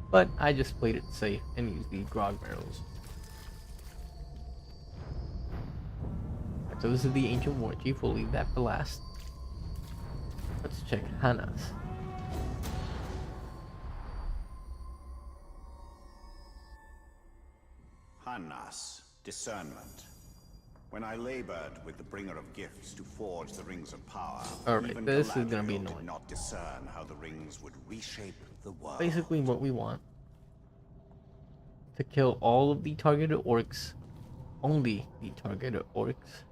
but I just played it safe and used the grog barrels. So this is the ancient war chief. We'll leave that for last. Let's check Hanas. Hanas, discernment. When I labored with the bringer of gifts to forge the rings of power, Alright, even this is gonna be Galadriel did annoying. not discern how the rings would reshape the world. Basically what we want to kill all of the targeted orcs, only the targeted orcs.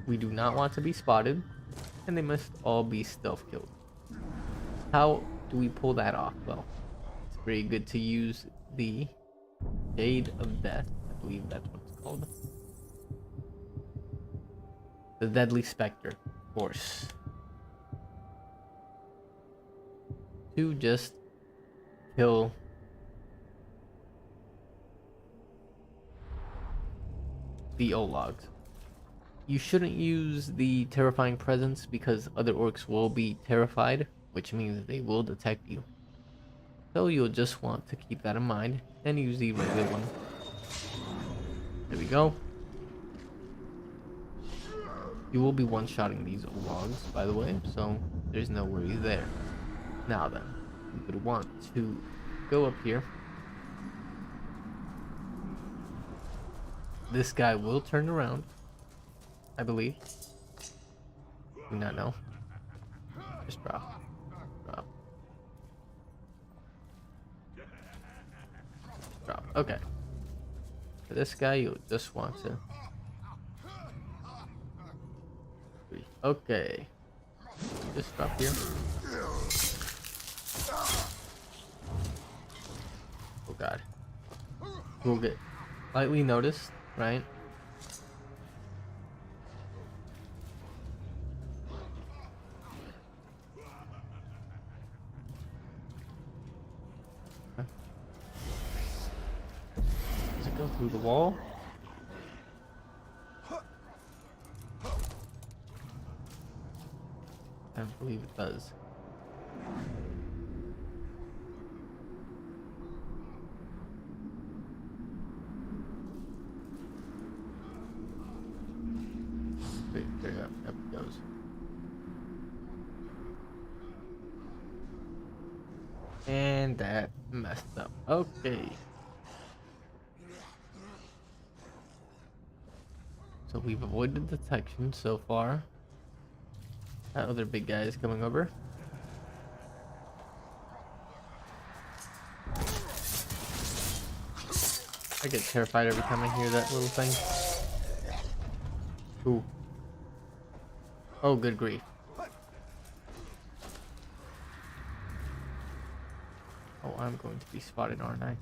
We do not want to be spotted, and they must all be stealth killed. How do we pull that off? Well, it's very good to use the Shade of Death. I believe that's what it's called. The Deadly Spectre, of course. To just kill the Ologs. You shouldn't use the Terrifying Presence because other orcs will be terrified, which means they will detect you. So you'll just want to keep that in mind and use the regular one. There we go. You will be one-shotting these Ologs, by the way, so there's no worries there. Now then, you would want to go up here. This guy will turn around, I believe. Do not know. Just drop. Drop. Drop. Okay. For this guy, you just want to. Okay. Just drop here. Oh god. We'll get slightly noticed, right? Does it go through the wall? I don't believe it does. Wait, there it goes. And that messed up. Okay. So we've avoided detection so far. That other big guy is coming over. I get terrified every time I hear that little thing. Ooh. Oh, good grief. Oh, I'm going to be spotted, aren't I?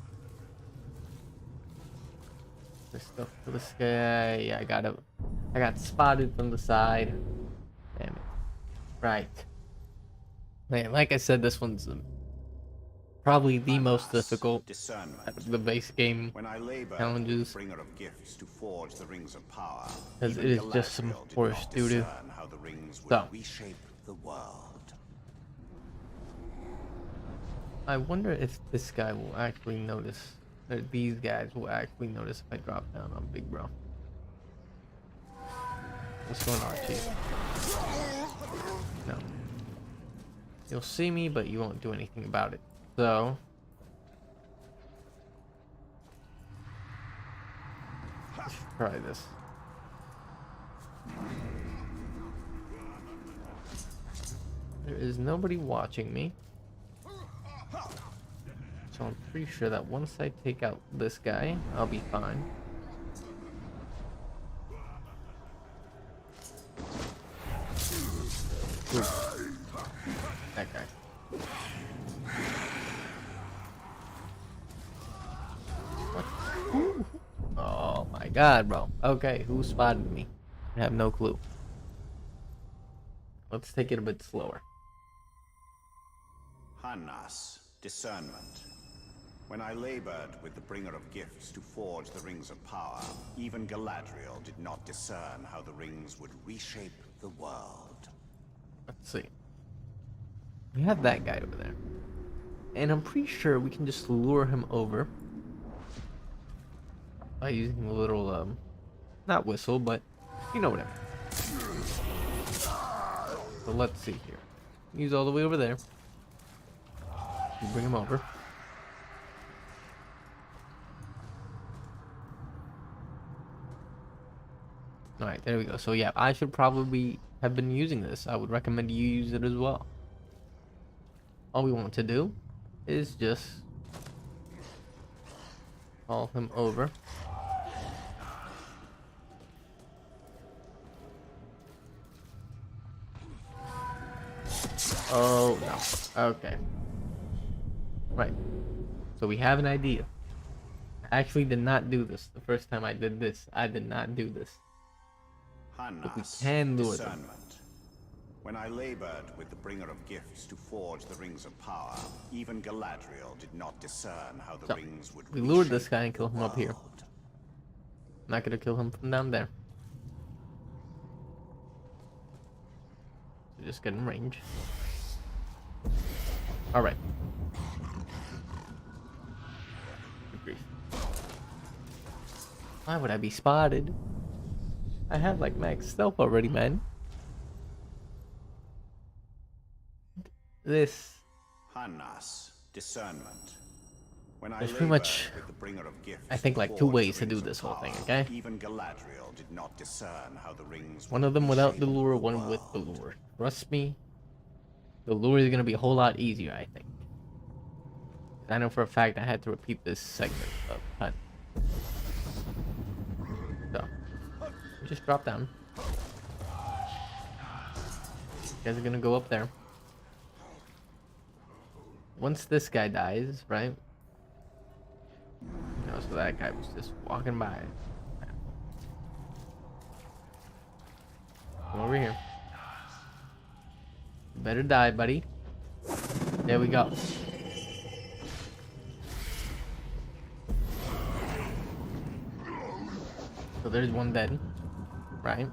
This stuff for this guy. Yeah, I got spotted from the side. Damn it. Right. Man, like I said, this one's probably the most difficult out of the base game When I labored challenges. with the bringer of gifts to forge the rings of power, Because it even is just some Galadriel did horse not doo-doo. discern how the rings would So. reshape the world. I wonder if this guy will actually notice, or these guys will actually notice if I drop down on Big Bro. What's going on, Chief? No. You'll see me, but you won't do anything about it. So... let's try this. There is nobody watching me. So I'm pretty sure that once I take out this guy, I'll be fine. Ooh. That guy. What? Ooh. Oh my god, bro. Okay, who spotted me? I have no clue. Let's take it a bit slower. Hannas, discernment. When I labored with the bringer of gifts to forge the rings of power, even Galadriel did not discern how the rings would reshape the world. Let's see. We have that guy over there. And I'm pretty sure we can just lure him over by using a little, not whistle, but you know what I mean. So let's see here. He's all the way over there. You bring him over. Alright, there we go. So yeah, I should probably have been using this. I would recommend you use it as well. All we want to do is just call him over. Oh no. Okay. Right. So we have an idea. I actually did not do this. The first time I did this, I did not do this. But we Hannas, can lure them. discernment. When I labored with the bringer of gifts to forge the rings of power, even Galadriel did not discern how the So, rings would we lured reshape this guy and killed the him up here. world. I'm not gonna kill him from down there. So just get in range. Alright. Good grief. Why would I be spotted? I have like max stealth already, man. This. Hannas, discernment. When I There's pretty labored much, with the bringer of gifts I think, to like 2 forge ways the to do rings of this whole thing, power, okay? Even Galadriel did not discern how the rings One would of them without reshape the lure, the one with the world. lure. Trust me, the lure is gonna be a whole lot easier, I think. I know for a fact I had to repeat this segment of hunt. So, we just drop down. You guys are gonna go up there. Once this guy dies, right? You know, so that guy was just walking by. Come over here. You better die, buddy. There we go. So there's one dead, right?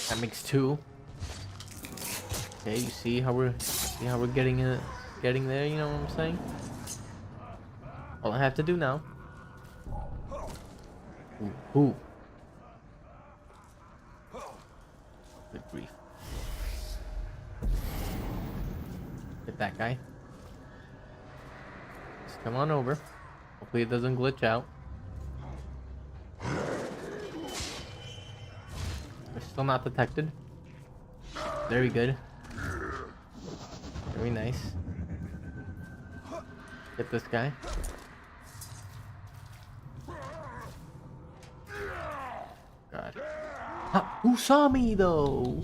That makes 2. Okay, you see how we're getting there, you know what I'm saying? All I have to do now. Ooh. Good grief. Hit that guy. Just come on over. Hopefully it doesn't glitch out. We're still not detected. Very good. Very nice. Hit this guy. God. Ha, who saw me though?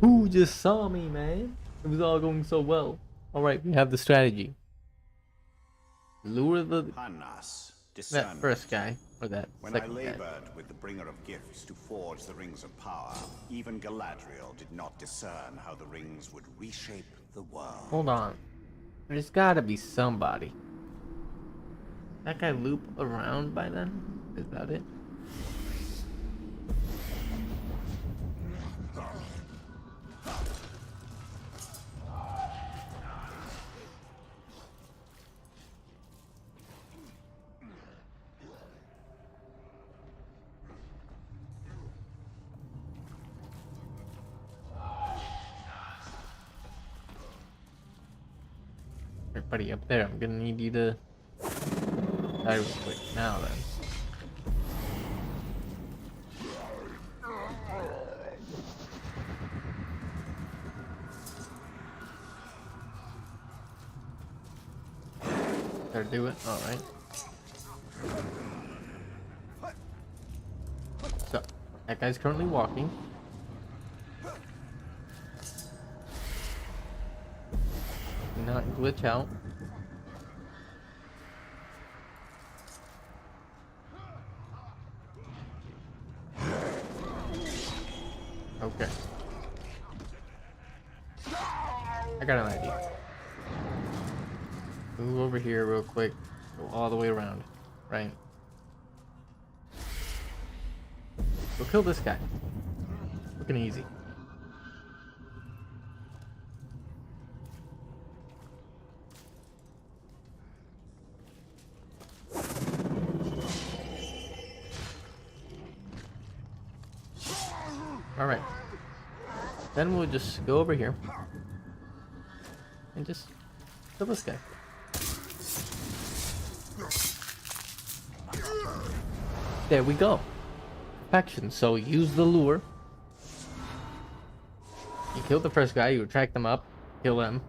Who just saw me, man? It was all going so well. Alright, we have the strategy. Lure Hannas, that discernment. first guy, or that When I second guy. labored with the bringer of gifts to forge the rings of power, even Galadriel did not discern how the rings would reshape the world. Hold on. There's gotta be somebody. That guy loop around by then? Is that it? Everybody up there, I'm gonna need you to die real quick now then. Better do it, alright. So, that guy's currently walking. Do not glitch out. Okay. I got an idea. Move over here real quick. Go all the way around. Right. Go kill this guy. Looking easy. Alright. Then we'll just go over here. And just kill this guy. There we go. Perfection. So use the lure. You kill the first guy, you attract them up, kill them.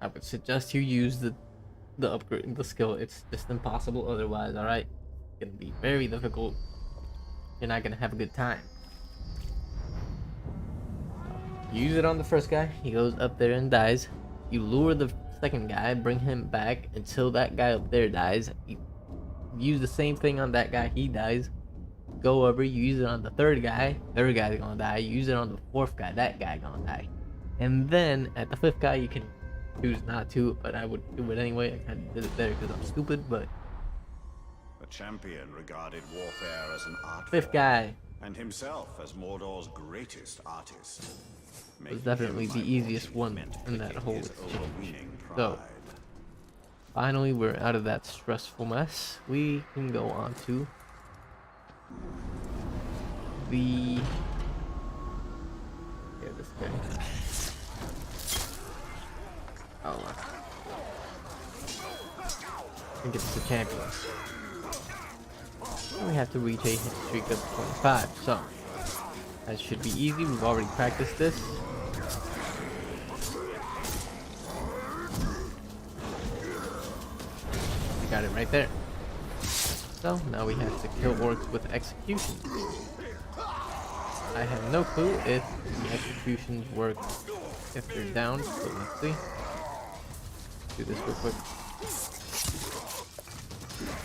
I would suggest you use the upgrade, the skill. It's just impossible otherwise, alright? It's gonna be very difficult. You're not gonna have a good time. Use it on the first guy, he goes up there and dies. You lure the second guy, bring him back until that guy up there dies. You use the same thing on that guy, he dies. Go over, you use it on the third guy's gonna die. You use it on the fourth guy, that guy gonna die. And then at the fifth guy, you can choose not to, but I would do it anyway. I kinda did it there because I'm stupid, but The champion regarded warfare as an art fifth form, guy and himself as Mordor's greatest artist. was definitely the easiest one in that whole exchange. So, finally, we're out of that stressful mess. We can go on to the Okay. Oh, I think it's the champion. And we have to reach a hit streak of 25, so that should be easy. We've already practiced this. We got it right there. So now we have to kill orcs with execution. I have no clue if the executions work if they're down, but let's see. Do this real quick.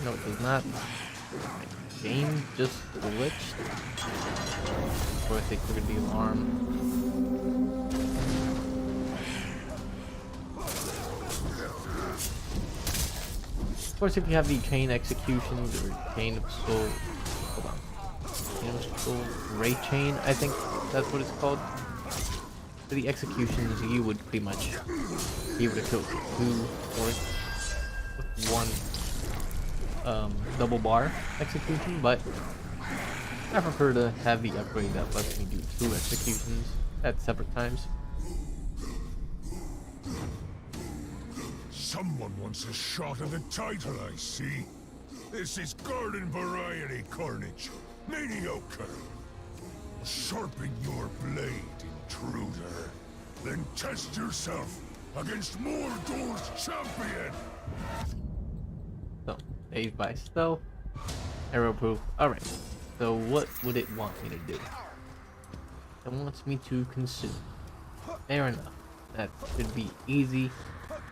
No, it does not. My game just glitched. Of course, they triggered the alarm. Of course, if you have the chain executions or chain of soul, hold on, chain of soul, ray chain, I think that's what it's called. For the executions, you would pretty much be able to kill 2 orcs with 1 double bar execution, but I prefer to have the upgrade that lets me do 2 executions at separate times. Someone wants a shot at the title, I see. This is garden variety carnage. Mediocre. Sharpen your blade, intruder. Then test yourself against Mordor's champion. So, saved by stealth, arrow proof. Alright, so what would it want me to do? It wants me to consume. Fair enough. That should be easy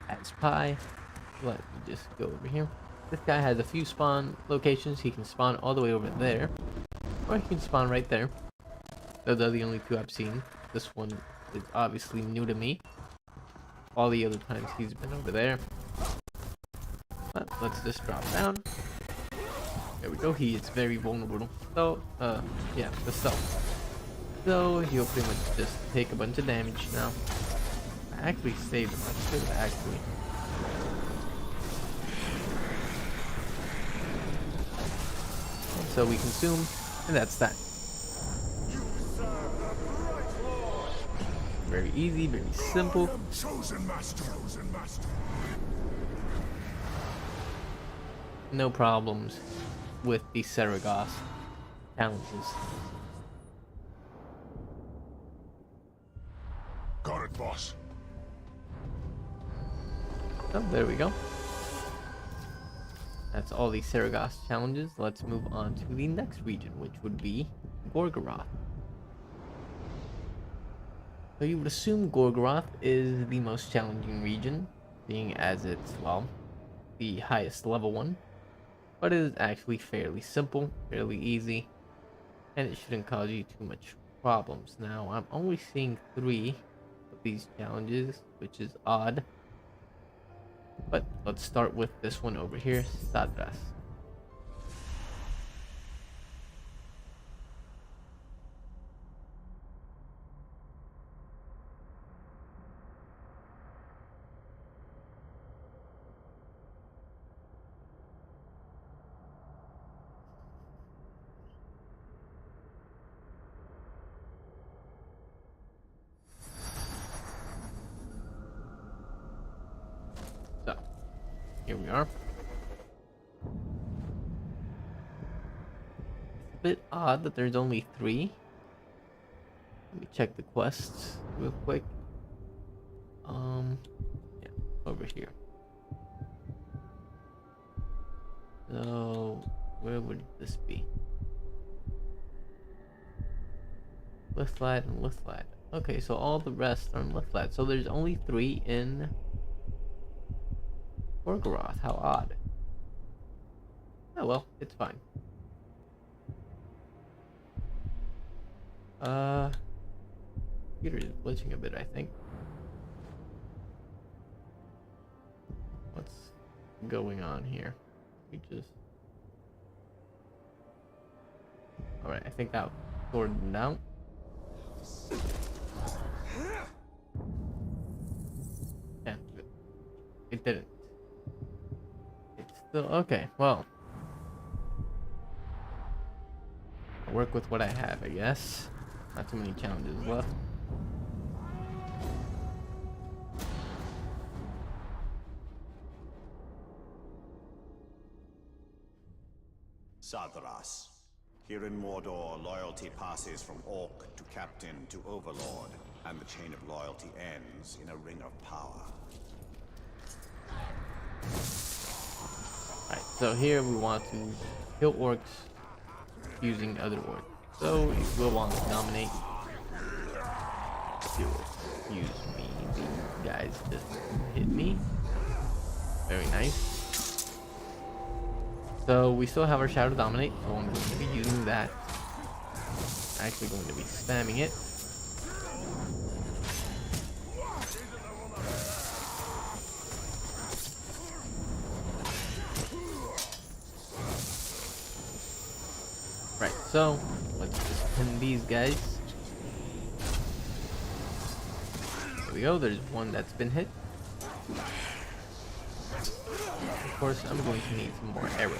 as pie. Let me just go over here. This guy has a few spawn locations. He can spawn all the way over there, or he can spawn right there. Those are the only 2 I've seen. This one is obviously new to me. All the other times he's been over there. But let's just drop down. There we go. He is very vulnerable. So, yeah, the stealth. So he'll pretty much just take a bunch of damage now. I actually saved him. I should have actually. So we consume, and that's that. Very easy, very simple. Chosen master. No problems with the Saragoth challenges. Got it, boss. So there we go. That's all the Saragoth challenges. Let's move on to the next region, which would be Gorgoroth. So you would assume Gorgoroth is the most challenging region, being as it's, well, the highest level one. But it is actually fairly simple, fairly easy, and it shouldn't cause you too much problems. Now, I'm only seeing 3 of these challenges, which is odd. But let's start with this one over here, Sadras. So, here we are. It's a bit odd that there's only 3. Let me check the quests real quick. Yeah, over here. So, where would this be? Lithlad and Lithlad. Okay, so all the rest are in Lithlad. So there's only 3 in Gorgoroth. How odd. Oh well, it's fine. Computer is glitching a bit, I think. What's going on here? We just... Alright, I think that sorted it out. Yeah, it didn't. It's still okay. Well, I'll work with what I have, I guess. Not too many challenges left. Sadras. Here in Mordor, loyalty passes from orc to captain to overlord, and the chain of loyalty ends in a ring of power. Alright, so here we want to kill orcs using other orcs. So we'll want to dominate. Use me. These guys just hit me. Very nice. So we still have our Shadow Dominate, so I'm going to be using that. Actually going to be spamming it. Right, so let's just pin these guys. There we go, there's one that's been hit. Of course, I'm going to need some more arrows.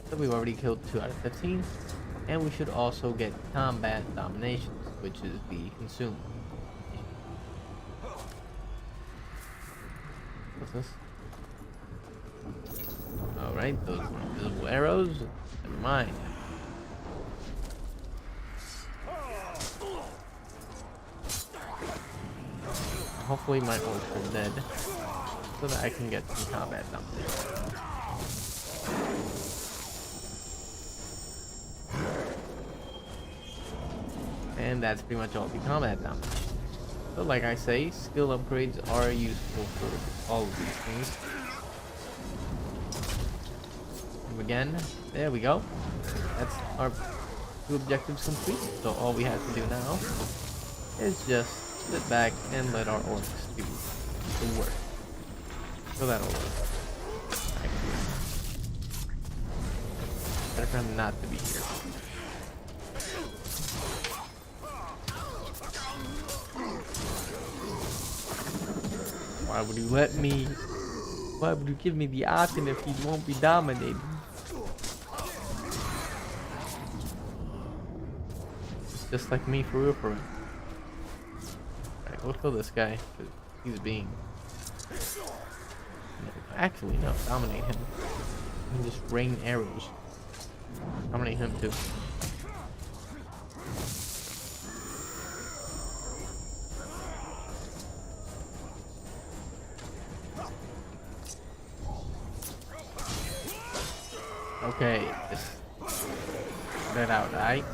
So we've already killed 2 out of 15. And we should also get combat dominations, which is the consume. What's this? Alright, those were invisible arrows. Never mind. Hopefully my orcs are dead, so that I can get some combat domination. And that's pretty much all the combat domination. So like I say, skill upgrades are useful for all of these things. And again, there we go. That's our 2 objectives complete. So all we have to do now is just sit back and let our orcs do the work. So that'll work. Better for him not to be here. Why would you let me? Why would you give me the option if he won't be dominated? It's just like me, for real, for real. Alright, we'll kill this guy, because he's being... Actually, no, dominate him. You can just rain arrows. Dominate him too. Okay, just let out, right?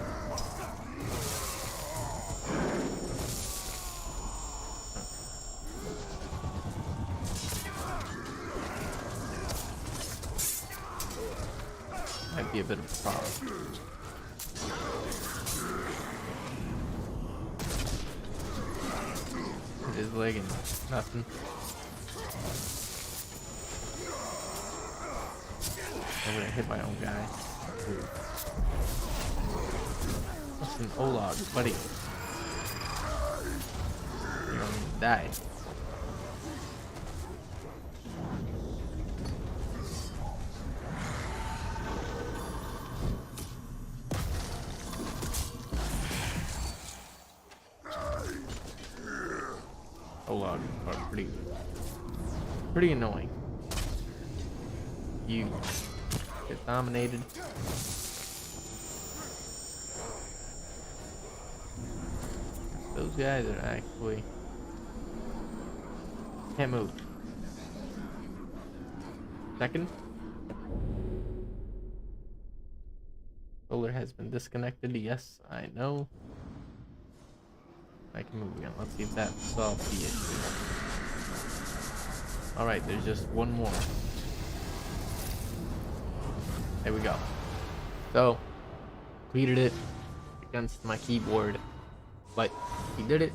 Might be a bit of a problem. Hit his leg and nothing. I'm gonna hit my own guy. That's an Olog, buddy. You're gonna die. Olog are pretty annoying. You get dominated. Those guys are actually can't move. Second. Solar has been disconnected. Yes, I know. I can move again. Let's see if that solves the issue. Alright, there's just one more. There we go. So, completed it against my keyboard, but he did it.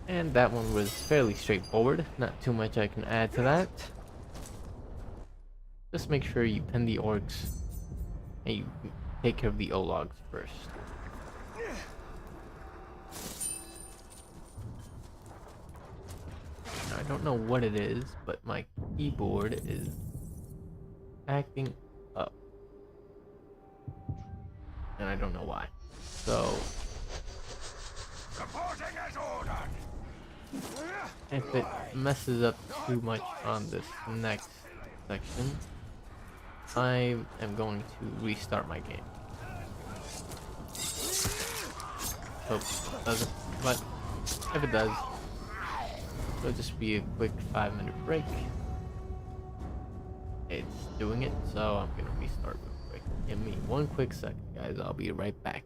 And that one was fairly straightforward. Not too much I can add to that. Just make sure you pin the orcs and you take care of the Ologs first. I don't know what it is, but my keyboard is acting up. And I don't know why. So... Reporting as ordered. if it messes up too much on this next section, I am going to restart my game. Hope it doesn't, but if it does, it'll just be a quick 5-minute break. It's doing it, so I'm gonna restart real quick. Give me one quick second, guys. I'll be right back.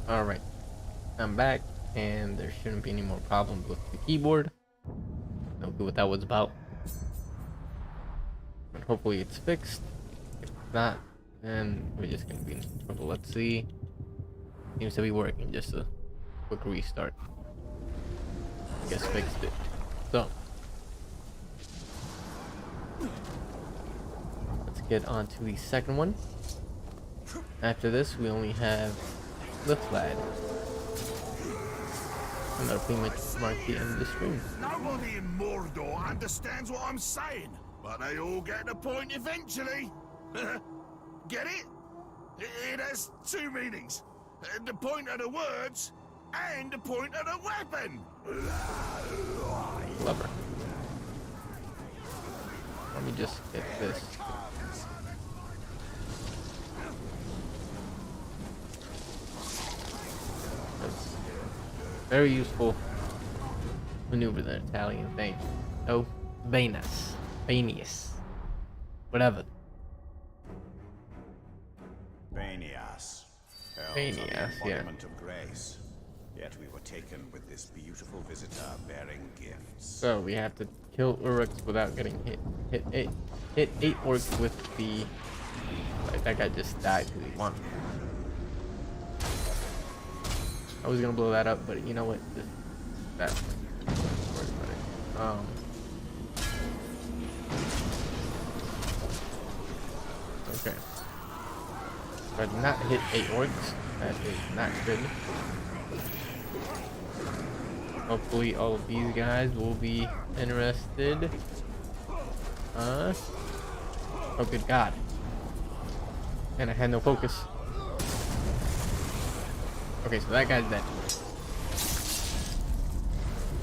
Alright, I'm back, and there shouldn't be any more problems with the keyboard. No clue what that was about. But hopefully it's fixed. If not, then we're just gonna be in trouble. Let's see. Seems to be working, just a quick restart. I guess fixed it. So, let's get on to the second one. After this, we only have Lift Lad. And that'll pretty much mark the end of the stream. Nobody in Mordor understands what I'm saying, but they all get the point eventually. Get it? It has two meanings. The point of the words and the point of the weapon. Clever. Let me just get this. That's very useful maneuver there, Italian thing. Oh, Venus. Whatever. Vanias. ourselves an Yes, yeah. embodiment of grace. Yet we were taken with this beautiful visitor bearing gifts. So we have to kill Uruks without getting hit. Hit 8 orcs with the... Like, that guy just died because he won. I was gonna blow that up, but you know what? Just that. Okay. So I did not hit 8 orcs. That is not good. Hopefully all of these guys will be interested. Oh good god. And I had no focus. Okay, so that guy's dead.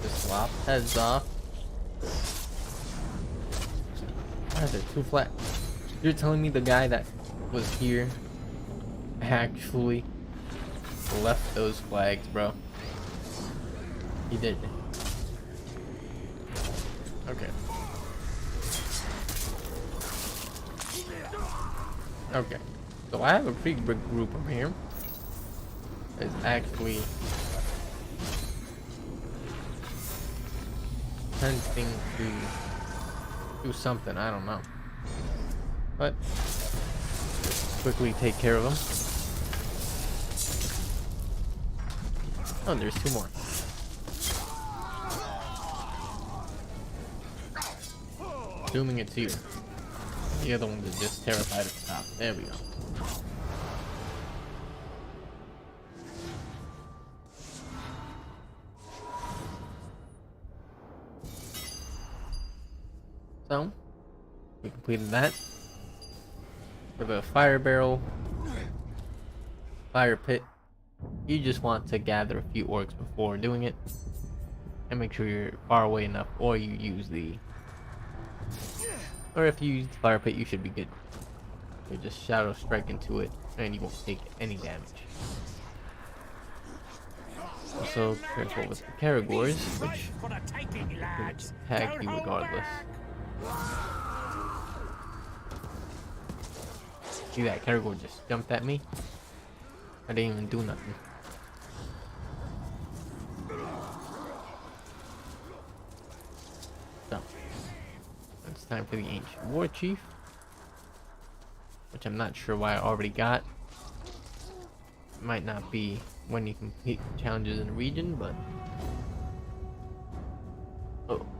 Just slop heads off. Why is it too flat? You're telling me the guy that was here actually left those flags, bro? He did. Okay. Okay. So I have a pretty big group from here. It's actually attempting to do something. I don't know. But quickly take care of them. Oh, there's 2 more. Assuming it's you. The other one is just terrified of the top. There we go. So, we completed that. For the fire barrel, fire pit, you just want to gather a few orcs before doing it. And make sure you're far away enough, or you use the... Or if you use the fire pit, you should be good. You just shadow strike into it, and you won't take any damage. Also, careful with the Caragors, which attack you regardless. See that Caragor just jumped at me? I didn't even do nothing. So, it's time for the Ancient War Chief, which I'm not sure why I already got. Might not be when you complete challenges in the region, but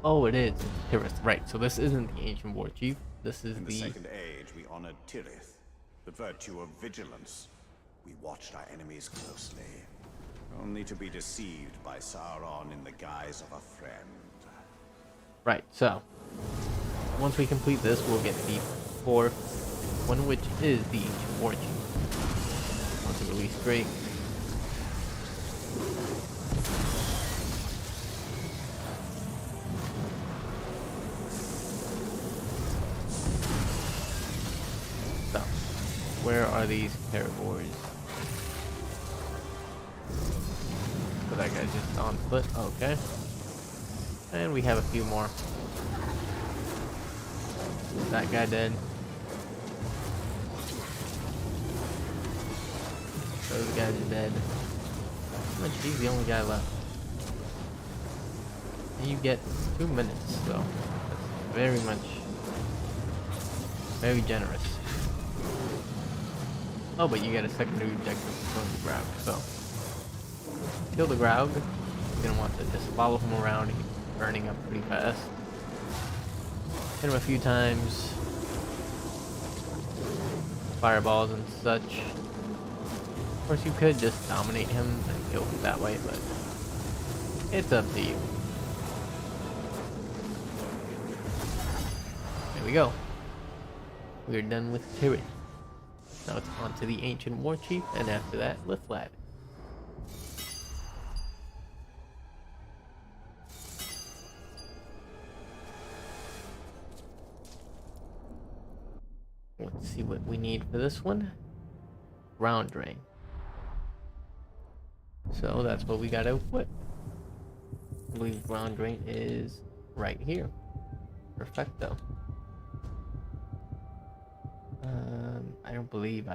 oh, it is Tirith, right? So this isn't the Ancient War Chief. This is In the Second Age, we honored Tirith, the virtue of vigilance. We watched our enemies closely, only to be deceived by Sauron in the guise of a friend. Right. So once we complete this, we'll get the 4th one, which is the Ancient War Chief. Once it release Drake. So, where are these Caragors? So that guy's just on foot. Okay. And we have a few more. That guy dead. Those guys are dead. Pretty much he's the only guy left. And you get 2 minutes, so that's very generous. Oh, but you get a secondary objective from the Graug, so kill the Graug. You're gonna want to just follow him around. He's burning up pretty fast. Hit him a few times. Fireballs and such. Of course, you could just dominate him and kill him that way, but it's up to you. There we go. We're done with Tirith. Now it's on to the Ancient War Chief, and after that, Liflad. Let's see what we need for this one. Ground Drain. So that's what we got to equip. I believe Ground Drain is right here. Perfecto. I don't believe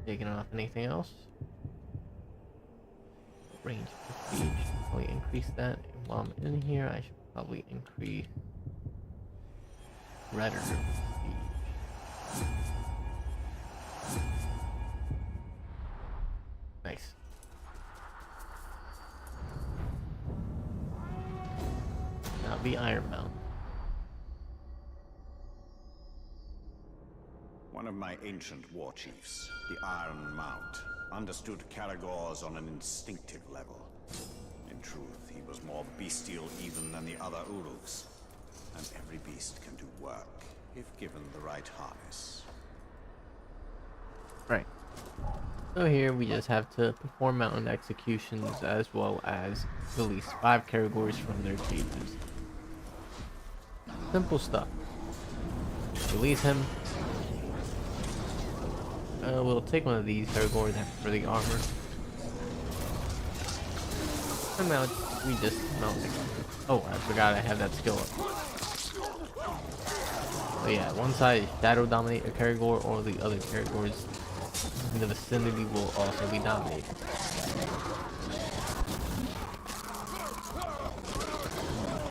Taking off anything else. Range prestige. Should probably increase that. And while I'm in here, I should probably increase Redder prestige. Nice. Now the Iron Mount. One of my ancient war chiefs, the Iron Mount, understood Caragors on an instinctive level. In truth, he was more bestial even than the other Uruks. And every beast can do work, if given the right harness. Right. So here we just have to perform mountain executions as well as release 5 Caragors from their cages. Simple stuff. Release him. We'll take one of these Caragors for the armor. And now we just mount it. Oh, I forgot I have that skill up. But yeah, one side Shadow dominate a Caragor, or the other Caragors in the vicinity will also be dominated.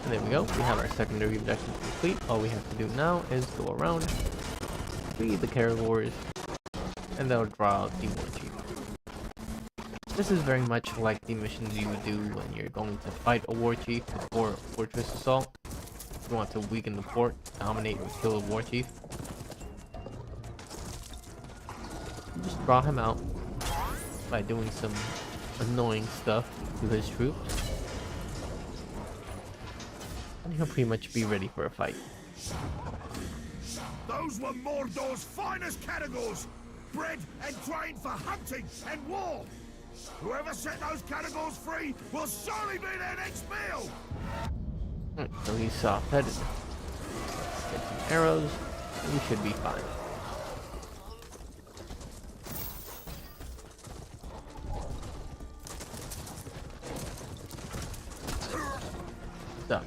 And there we go. We have our secondary objective complete. All we have to do now is go around, free the Caragors, and they'll draw out the war chief. This is very much like the missions you would do when you're going to fight a war chief before a fortress assault. You want to weaken the fort, dominate, or kill a war chief. Just draw him out by doing some annoying stuff to his troops, and he'll pretty much be ready for a fight. Those were Mordor's finest Caragors, bred and trained for hunting and war. Whoever set those Caragors free will surely be their next meal. So he's soft-headed. Get some arrows, and we should be fine. So.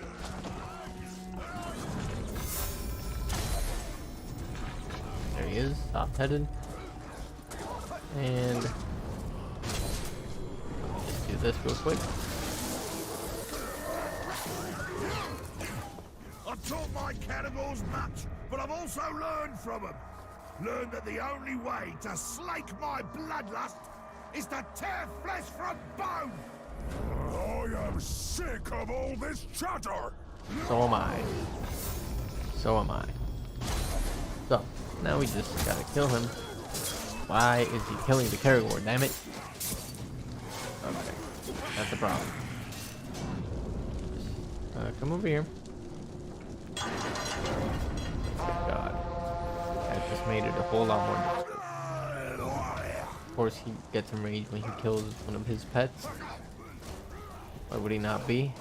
There he is, soft-headed. And just do this real quick. I've taught my Caragors much, but I've also learned from them. Learned that the only way to slake my bloodlust is to tear flesh from bone. I am sick of all this chatter. So am I. So am I. So, now we just gotta kill him. Why is he killing the Caragor, damn it? Okay, that's the problem. Come over here. God. That just made it a whole lot more difficult. Of course, he gets enraged when he kills one of his pets. Why would he not be?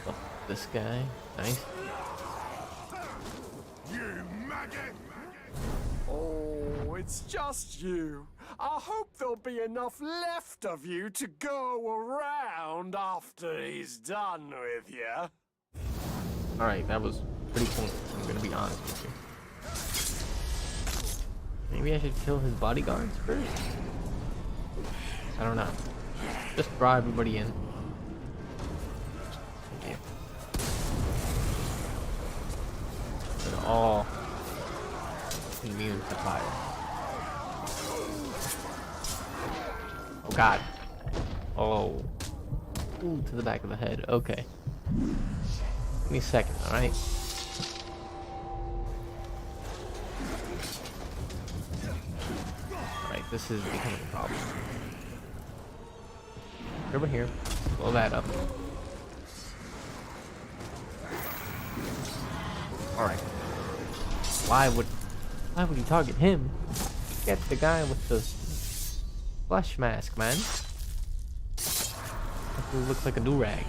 Oh, this guy. Nice. You maggot! Oh, it's just you. I hope there'll be enough left of you to go around after he's done with you. Alright, that was pretty pointless, I'm gonna be honest with you. Maybe I should kill his bodyguards first? I don't know. Just draw everybody in. Yeah. They're all immune to fire. Oh god. Oh. Ooh, to the back of the head. Okay. Give me a second, alright? Alright, this is becoming a problem. Over here. Blow that up. Alright. Why would you target him? Get the guy with the flesh mask, man. He looks like a do-rag.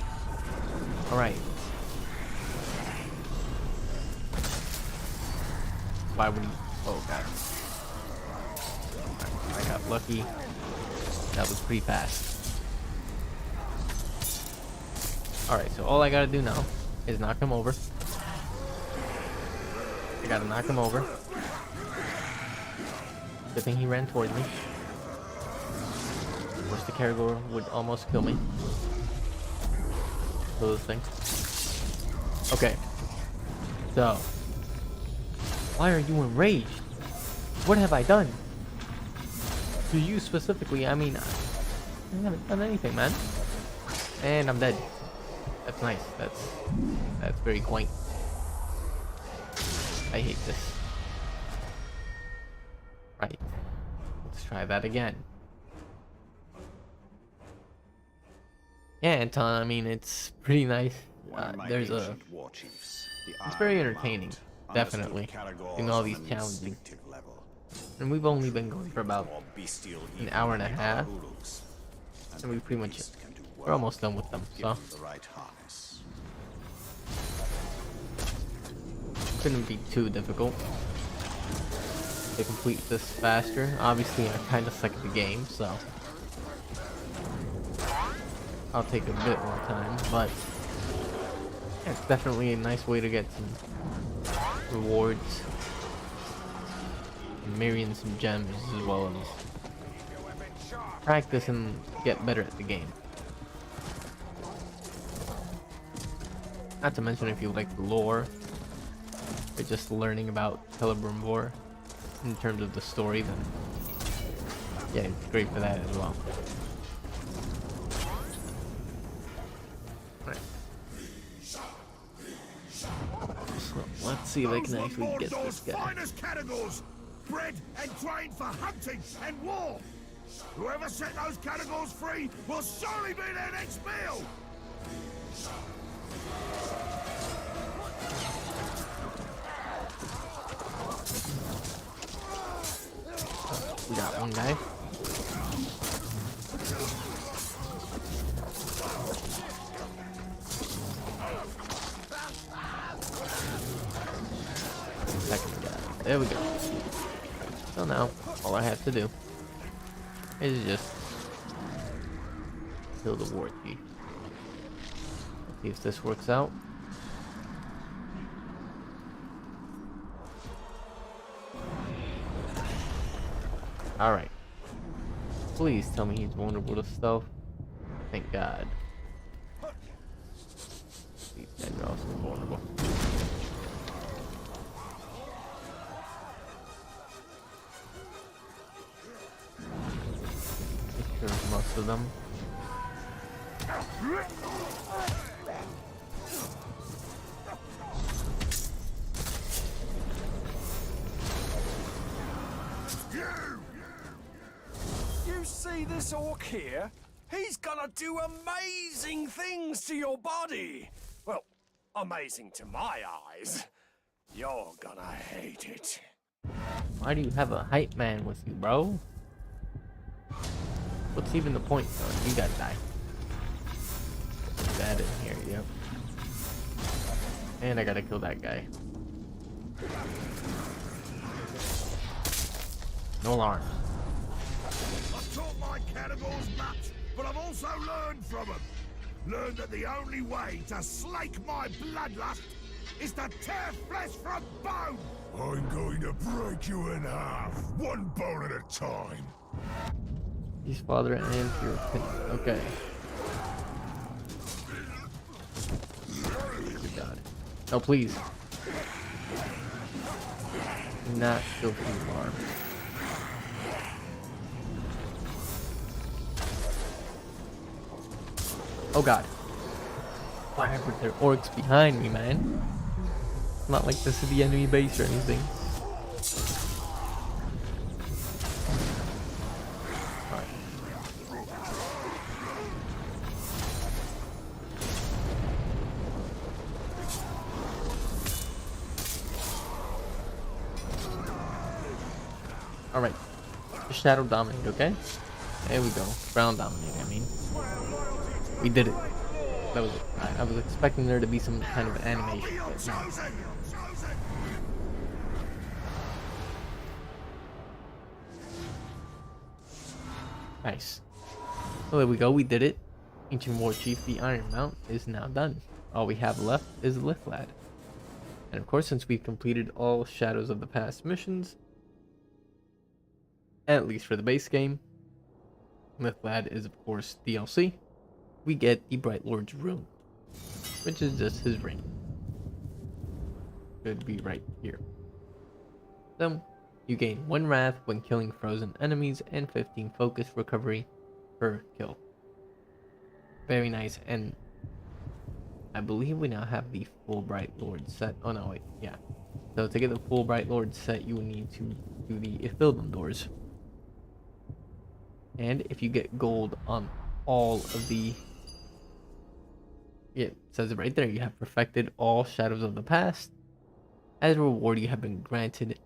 Alright. Why would he? Oh god. I got lucky. That was pretty fast. Alright, so all I gotta do now is knock him over. I gotta knock him over. Good thing he ran towards me. Of course, the Caragor would almost kill me. Those things. Okay. So, why are you enraged? What have I done? To you specifically, I mean, I haven't done anything, man. And I'm dead. That's nice. That's very quaint. I hate this. Right. Let's try that again. Yeah, Anton, I mean, it's pretty nice. There's a... It's very entertaining, definitely. In all these challenging. And we've only been going for about an hour and a half. And we pretty much... We're almost done with them, so... Couldn't be too difficult to complete this faster. Obviously, I kind of suck at the game, so... I'll take a bit more time, but... Yeah, it's definitely a nice way to get some rewards. And mirian some gems, as well as... practice and get better at the game. Not to mention if you like the lore, or just learning about Celebrimbor in terms of the story, then yeah, it's great for that as well. Right. So let's see if I can actually get this guy. Finest categories, bred and trained for hunting and war. Whoever set those categories free will surely be their next meal. We got one guy. Second guy. There we go. So now, all I have to do is just kill the war chief. See if this works out. Alright. Please tell me he's vulnerable to stealth. Thank God. These guys are also vulnerable. There's most of them. You see this orc here? He's gonna do amazing things to your body. Well, amazing to my eyes. You're gonna hate it. Why do you have a hype man with you, bro? What's even the point, though? You gotta die. Put that in here, yep. And I gotta kill that guy. No alarm. I've taught my categories much, but I've also learned from them. Learned that the only way to slake my bloodlust is to tear flesh from bone. I'm going to break you in half, one bone at a time. He's father and your opinion. Okay. Good God. No, please. Do not kill the alarm. Oh God. Why were there orcs behind me, man? It's not like this is the enemy base or anything. Alright. Shadow dominate, okay? There we go. Brown dominate, I mean. We did it. That was it. I was expecting there to be some kind of animation, but no. Nice. So there we go, we did it. Ancient War Chief, the Iron Mount, is now done. All we have left is Lithlad. And of course, since we've completed all Shadows of the Past missions, at least for the base game. Lithlad is of course DLC. We get the Bright Lord's Room, which is just his ring. Should be right here. So, you gain 1 Wrath when killing frozen enemies and 15 focus recovery per kill. Very nice, and I believe we now have the full Bright Lord set. Oh no, wait, yeah. So to get the full Bright Lord set, you will need to do the Ithilbum doors. And if you get gold on all of the... Yeah, it says it right there. You have perfected all Shadows of the Past. As a reward, you have been granted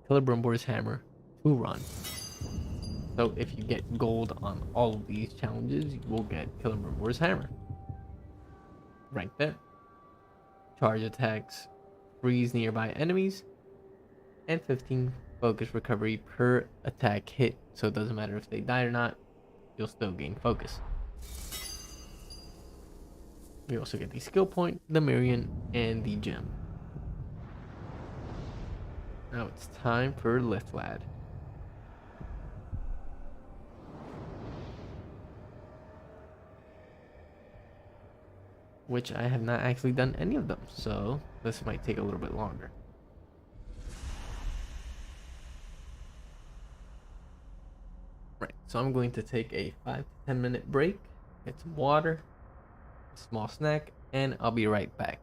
Celebrimbor's Hammer to run. So if you get gold on all of these challenges, you will get Celebrimbor's Hammer. Right there. Charge attacks, freeze nearby enemies, and 15 focus recovery per attack hit. So it doesn't matter if they die or not, you'll still gain focus. We also get the skill point, the mirian, and the gem. Now it's time for Lithlad. Which I have not actually done any of them, so this might take a little bit longer. Right, so I'm going to take a 5 to 10 minute break, get some water, a small snack, and I'll be right back.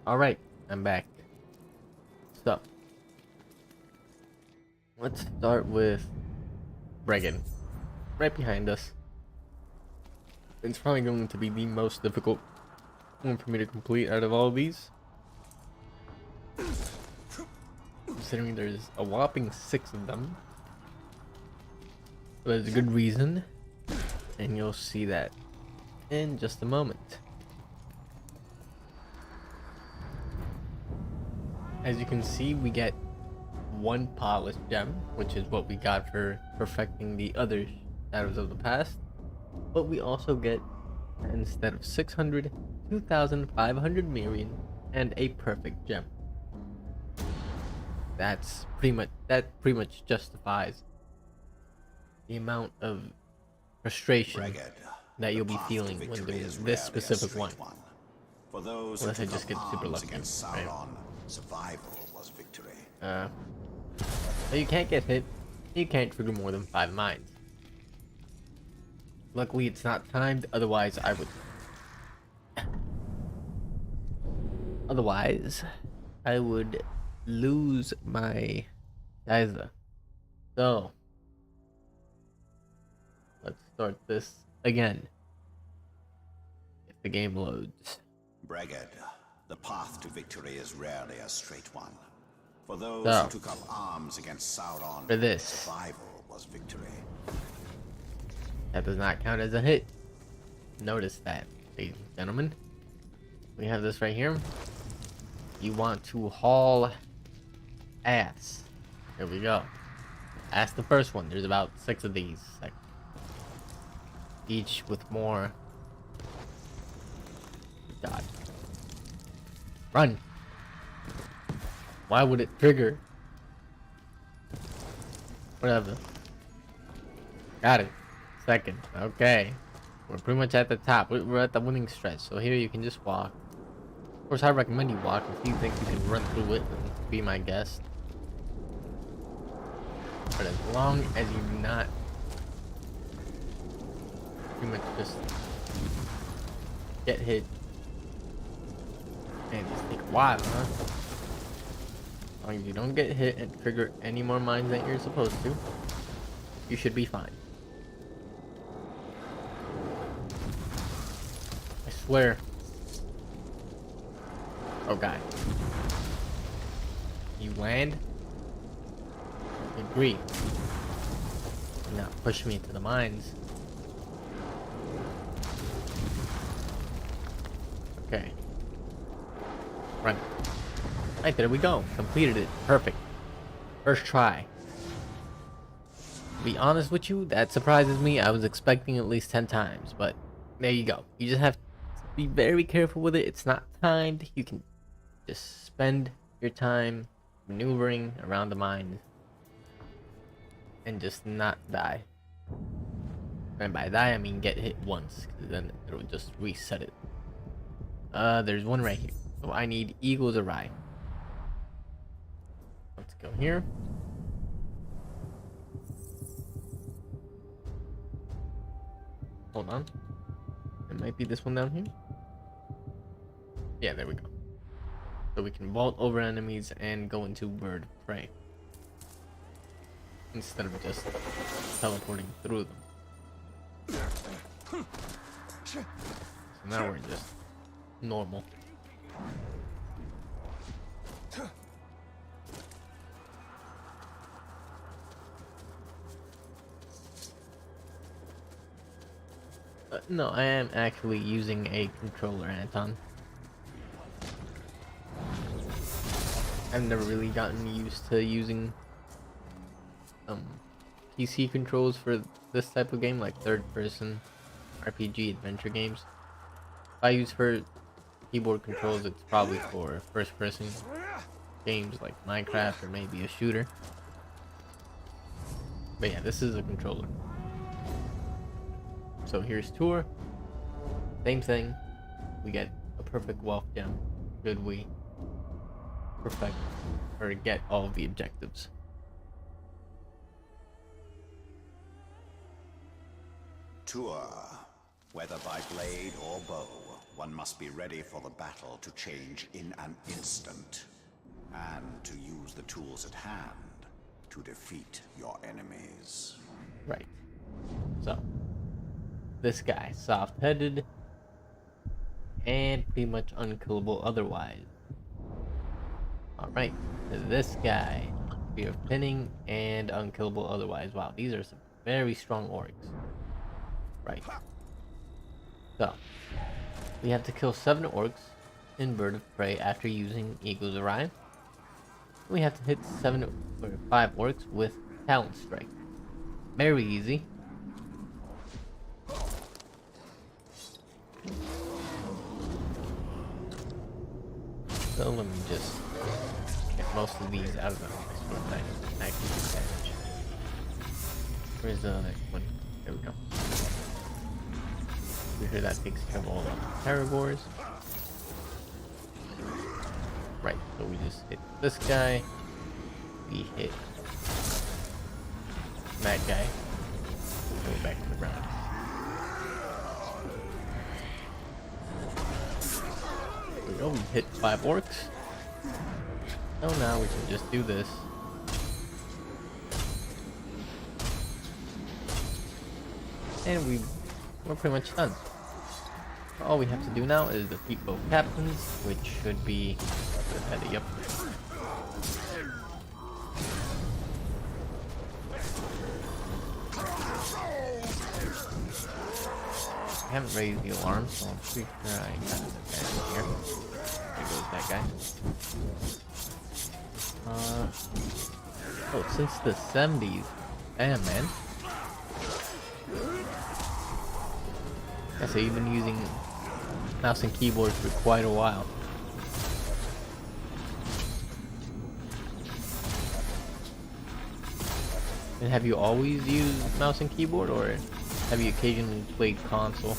Alright, I'm back. So, let's start with Regan. Right behind us. It's probably going to be the most difficult one for me to complete out of all of these. Considering there's a whopping 6 of them. But there's a good reason. And you'll see that in just a moment. As you can see, we get 1 polished gem, which is what we got for perfecting the other Shadows of the Past. But we also get, instead of 600, 2,500 mirian and a perfect gem. That pretty much justifies the amount of frustration Brigad, that you'll the be path to feeling when victory doing is this rarely a specific straight one. For those Unless who I took just up get super arms lucky, against right? Sauron, survival was victory. So you can't get hit. You can't trigger more than 5 mines. Luckily, it's not timed. Otherwise, I would. Otherwise, I would lose my Daisa. So let's start this again. If the game loads. Brigad, the path to victory is rarely a straight one. For those So, who took up arms against Sauron, for this. survival was victory. That does not count as a hit. Notice that, ladies and gentlemen. We have this right here. You want to haul ass. Here we go. That's the first one. There's about 6 of these. Like, each with more. God. Run. Why would it trigger? Whatever. Got it. Second. Okay. We're pretty much at the top. We're at the winning stretch. So here you can just walk. Of course, I recommend you walk. If you think you can run through it, then be my guest. But as long as you do not pretty much just get hit and just take a while, huh? As long as you don't get hit and trigger any more mines than you're supposed to, you should be fine. I swear. Oh god. You land? Agree. Do not push me into the mines. Okay. Run. Right, there we go. Completed it. Perfect. First try. To be honest with you, that surprises me. I was expecting at least 10 times, but there you go. You just have to be very careful with it. It's not timed. You can just spend your time maneuvering around the mines and just not die. And by die, I mean get hit once, because then it'll just reset it. There's one right here. So I need Eagle's Awry. Let's go here. Hold on. It might be this one down here. Yeah, there we go. So we can vault over enemies and go into bird of prey, instead of just teleporting through them. So now we're just normal. No, I am actually using a controller, Anton. I've never really gotten used to using PC controls for this type of game, like third-person RPG adventure games. If I use for keyboard controls, it's probably for first-person games like Minecraft or maybe a shooter. But yeah, this is a controller. So here's Tour. Same thing. We get a perfect wealth gem. Should we perfect or get all of the objectives? Tour, whether by blade or bow, one must be ready for the battle to change in an instant, and to use the tools at hand to defeat your enemies. Right. So, this guy, soft-headed, and pretty much unkillable otherwise. Alright, this guy, fear of pinning, and unkillable otherwise. Wow, these are some very strong orcs. Right. So, we have to kill 7 orcs in Bird of Prey after using Eagle's Arrive. We have to hit 5 orcs with Talent Strike. Very easy. So let me just get most of these out of the way. Actually do damage. Where's the next one? There we go. Pretty sure that takes care of all the Paragors. Right, so we just hit this guy. We hit that guy. Go back to the ground. There we go, we hit 5 orcs. So now we can just do this. And we're pretty much done. All we have to do now is defeat both captains, which should be yep. I haven't raised the alarm, so I'm pretty sure I got an advantage here. There goes that guy. Oh, since the 70s. Damn, man. So you've been using mouse and keyboard for quite a while. And have you always used mouse and keyboard, or have you occasionally played console?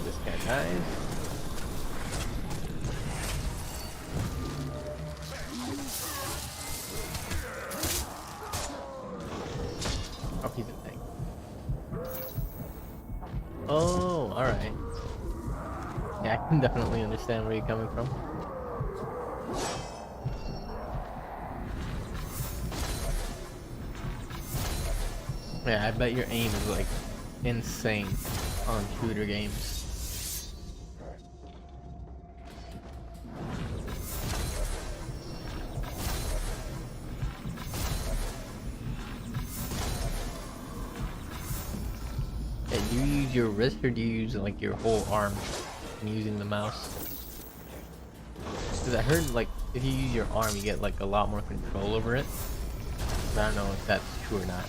This guy dies. Oh, he's a thing. Oh, alright. Yeah, I can definitely understand where you're coming from. Yeah, I bet your aim is like insane on shooter games. Yeah, do you use your wrist or do you use like your whole arm when using the mouse? Because I heard like if you use your arm you get like a lot more control over it. But I don't know if that's true or not.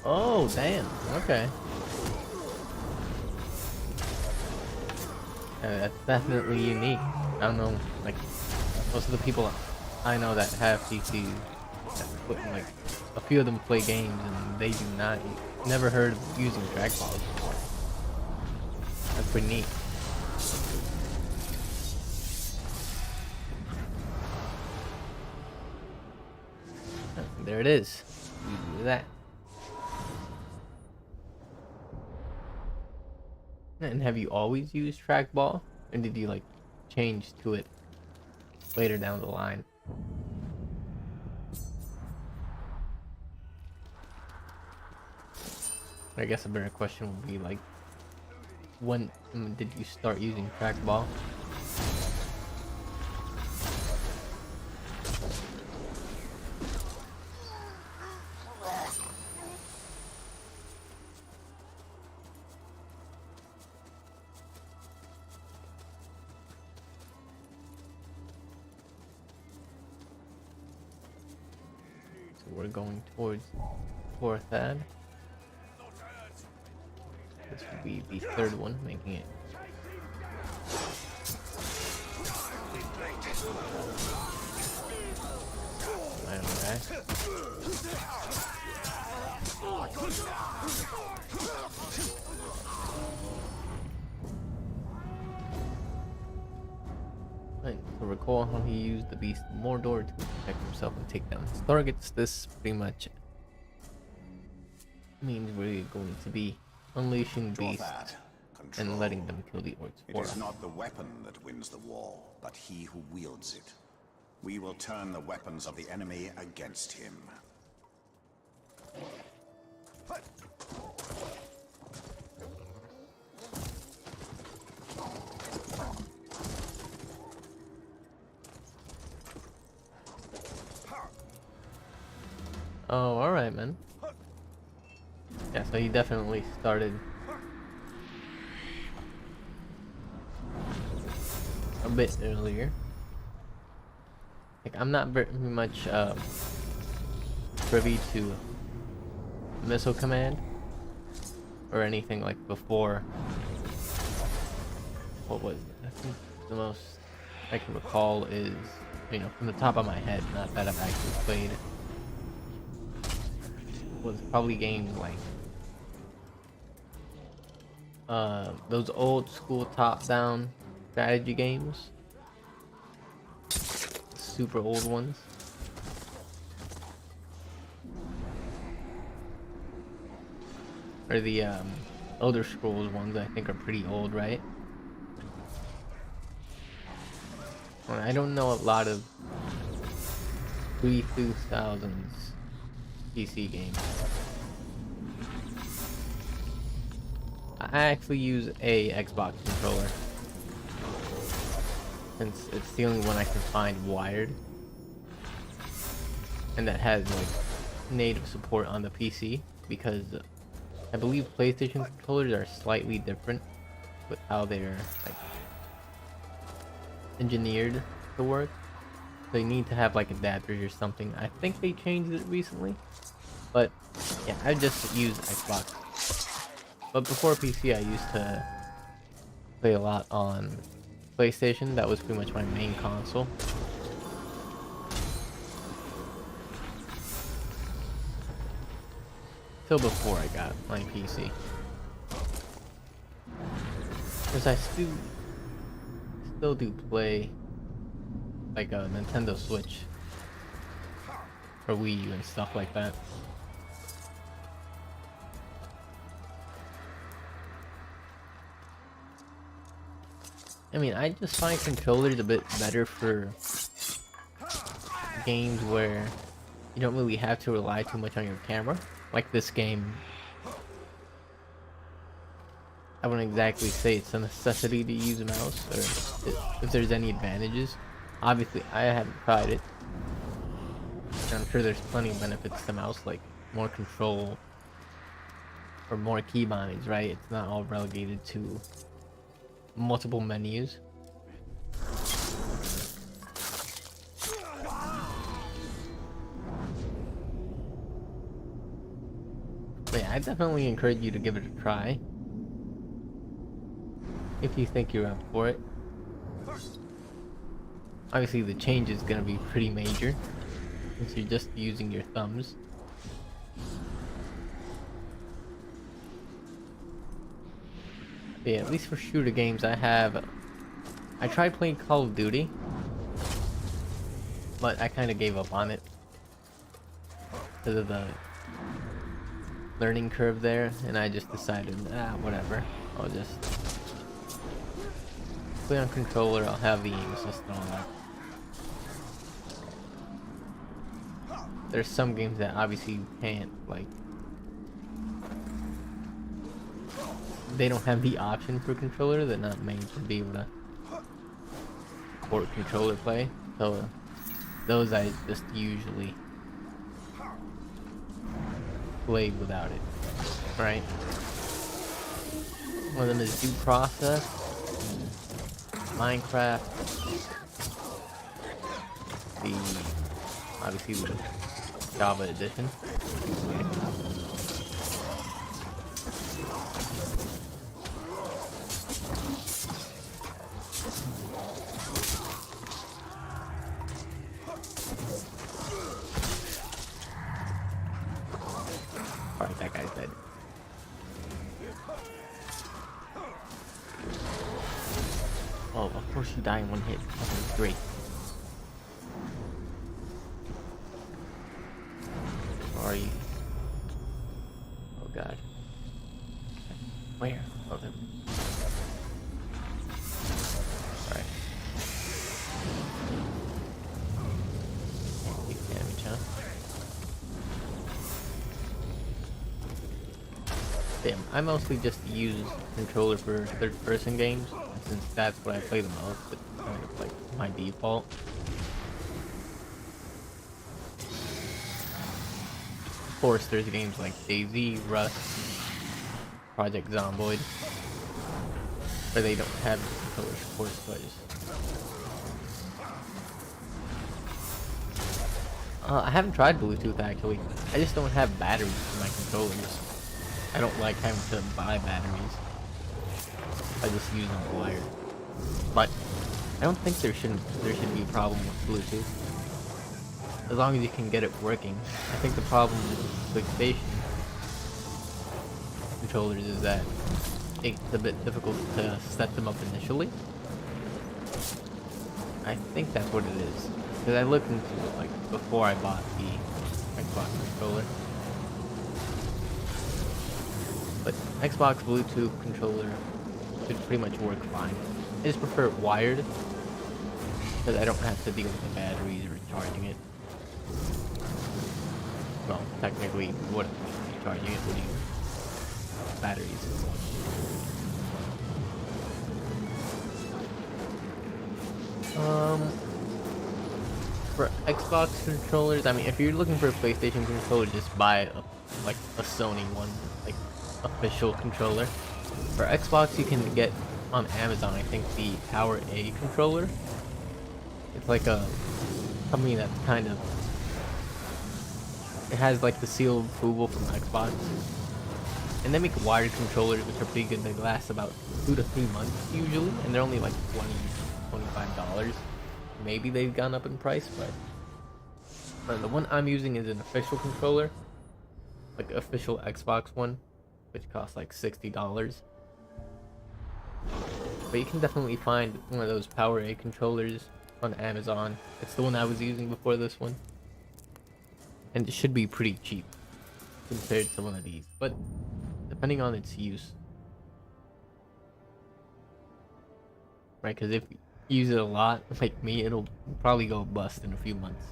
Oh, damn. Okay. That's definitely unique. I don't know, like, most of the people I know that have PCs, like, a few of them play games and they do not, never heard of using trackballs before. That's pretty neat. There it is. You do that. And have you always used trackball? Or did you like change to it later down the line? I guess a better question would be like, when did you start using trackball? We're going towards Thorthad. This would be the third one, making it Alright. Right, so recall how he used the beast of Mordor to protect himself and take down his targets. This pretty much means we're going to be unleashing Draw beasts that. and Control. letting them kill the orcs It for is us. not the weapon that wins the war, but he who wields it. We will turn the weapons of the enemy against him. Oh, alright, man. Yeah, so he definitely started a bit earlier. Like, I'm not very much privy to missile command or anything like before. What was it? I think the most I can recall is, you know, from the top of my head, not that I've actually played, was probably games like those old school top-down strategy games, super old ones. Or the Elder Scrolls ones, I think, are pretty old, right? Well, I don't know a lot of 2000s PC games. I actually use a Xbox controller, since it's the only one I can find wired, and that has like native support on the PC, because I believe PlayStation controllers are slightly different with how they're like engineered to work. They need to have like adapters or something. I think they changed it recently, but yeah, I just use Xbox. But before PC, I used to play a lot on PlayStation. That was pretty much my main console. Till before I got my PC. Because I still do play like a Nintendo Switch or Wii U and stuff like that. I mean, I just find controllers a bit better for games where you don't really have to rely too much on your camera. Like this game, I wouldn't exactly say it's a necessity to use a mouse, or if there's any advantages. Obviously, I haven't tried it, and I'm sure there's plenty of benefits to mouse, like more control or more keybinds, right? It's not all relegated to multiple menus. But yeah, I definitely encourage you to give it a try if you think you're up for it. Obviously the change is gonna be pretty major since you're just using your thumbs. Yeah, at least for shooter games, I tried playing Call of Duty, but I kind of gave up on it because of the learning curve there, and I just decided, whatever. I'll just play on controller. I'll have the aim assist and all that. There's some games that obviously you can't, like, they don't have the option for controller. They're not made to be able to support controller play. So those I just usually play without it. Right? One of them is Due Process, Minecraft, obviously the Java edition. guy's dead. Oh, of course you die in one hit. Okay, great. Sorry. Oh god. Where? Oh, there. Alright. Take damage, huh? Damn, I mostly just use controller for third-person games, since that's what I play the most. It's kind of like my default. Of course, there's games like DayZ, Rust, Project Zomboid, where they don't have controller support, so I haven't tried Bluetooth actually. I just don't have batteries for my controllers. I don't like having to buy batteries. I just use them wired. But I don't think there should be a problem with Bluetooth. As long as you can get it working. I think the problem with PlayStation controllers is that it's a bit difficult to set them up initially. I think that's what it is. Because I looked into it like before I bought the Xbox controller. But Xbox Bluetooth controller should pretty much work fine. I just prefer it wired, because I don't have to deal with the batteries or charging it. Well, technically, what if you're charging it? What do you... batteries. For Xbox controllers, I mean, if you're looking for a PlayStation controller, just buy a Sony one, like official controller. For Xbox, you can get on Amazon, I think, the Power A controller. It's like a company that's kind of, it has like the seal of approval from Xbox, and they make wired controllers which are pretty good. They last about 2 to 3 months usually, and they're only like $20-$25. Maybe they've gone up in price, but the one I'm using is an official controller, like official Xbox one, which costs like $60. But you can definitely find one of those Power A controllers on Amazon. It's the one I was using before this one, and it should be pretty cheap compared to one of these, but depending on its use, right? Because if you use it a lot, like me, it'll probably go bust in a few months.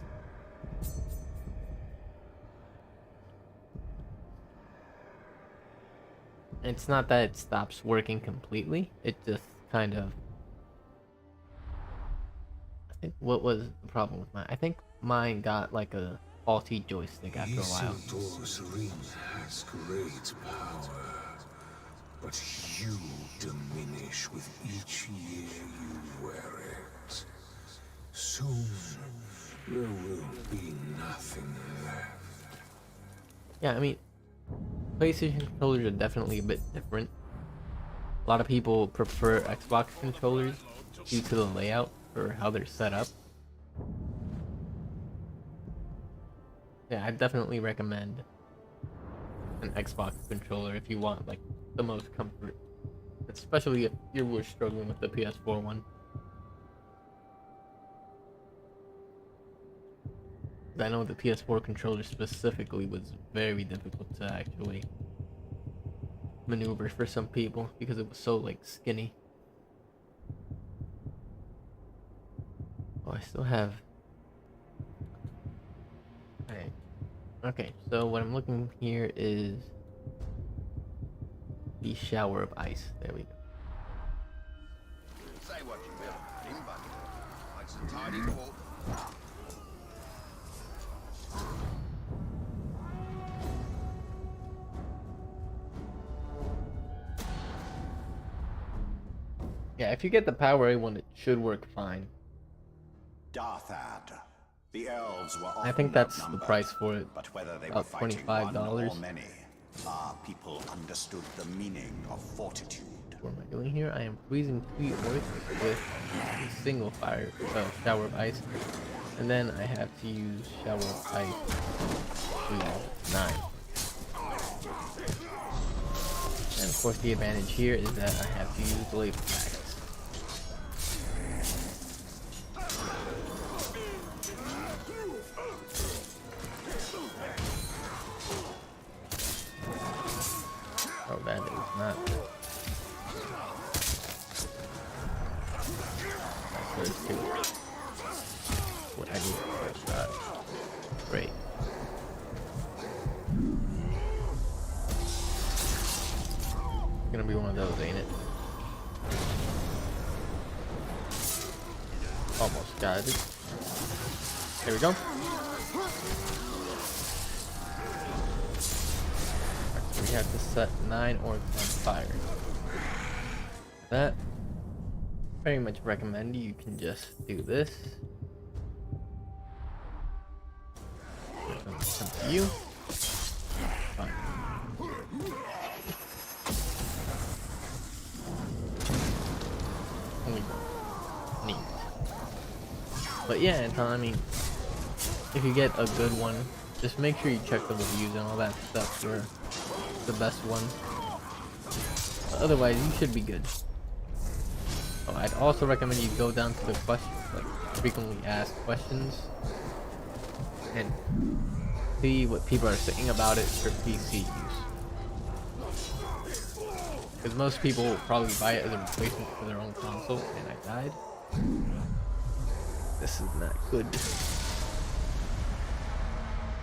It's not that it stops working completely, it just kind of... I think what was the problem with mine? I think mine got like a faulty joystick after a while. Isildur's ring has great power, but you diminish with each year you wear it. Soon, there will be nothing left. Yeah, I mean, PlayStation controllers are definitely a bit different. A lot of people prefer Xbox controllers due to the layout or how they're set up. Yeah, I definitely recommend an Xbox controller if you want like the most comfort, especially if you're struggling with the PS4 one. I know the PS4 controller specifically was very difficult to actually maneuver for some people because it was so like skinny. Oh, I still have... Alright. Okay, so what I'm looking here is the shower of ice. There we go. Say what you will, in bucket. It's a tidy walk. Yeah, if you get the Power A one, it should work fine. Darthad. The elves were I think that's the outnumbered, price for it. but whether they were About fighting one $25. or many, our people understood the meaning of fortitude. What am I doing here? I am freezing 3 orcs with a single shower of ice, and then I have to use shower of ice to 9. Of course, the advantage here is that I have to use the laser attacks. Oh, that is not. That's good too. What I need for a shot. Great. Gonna be one of those, ain't it? Almost got it. There we go. Alright, so we have to set 9 orcs on fire. That very much recommend you can just do this. Come to you. Fine. Neat. But yeah, Anton, I mean, if you get a good one, just make sure you check the reviews and all that stuff for the best one. But otherwise, you should be good. Oh, I'd also recommend you go down to the questions, like frequently asked questions, and see what people are saying about it for PC use. Because most people will probably buy it as a replacement for their own console, and I died. This is not good.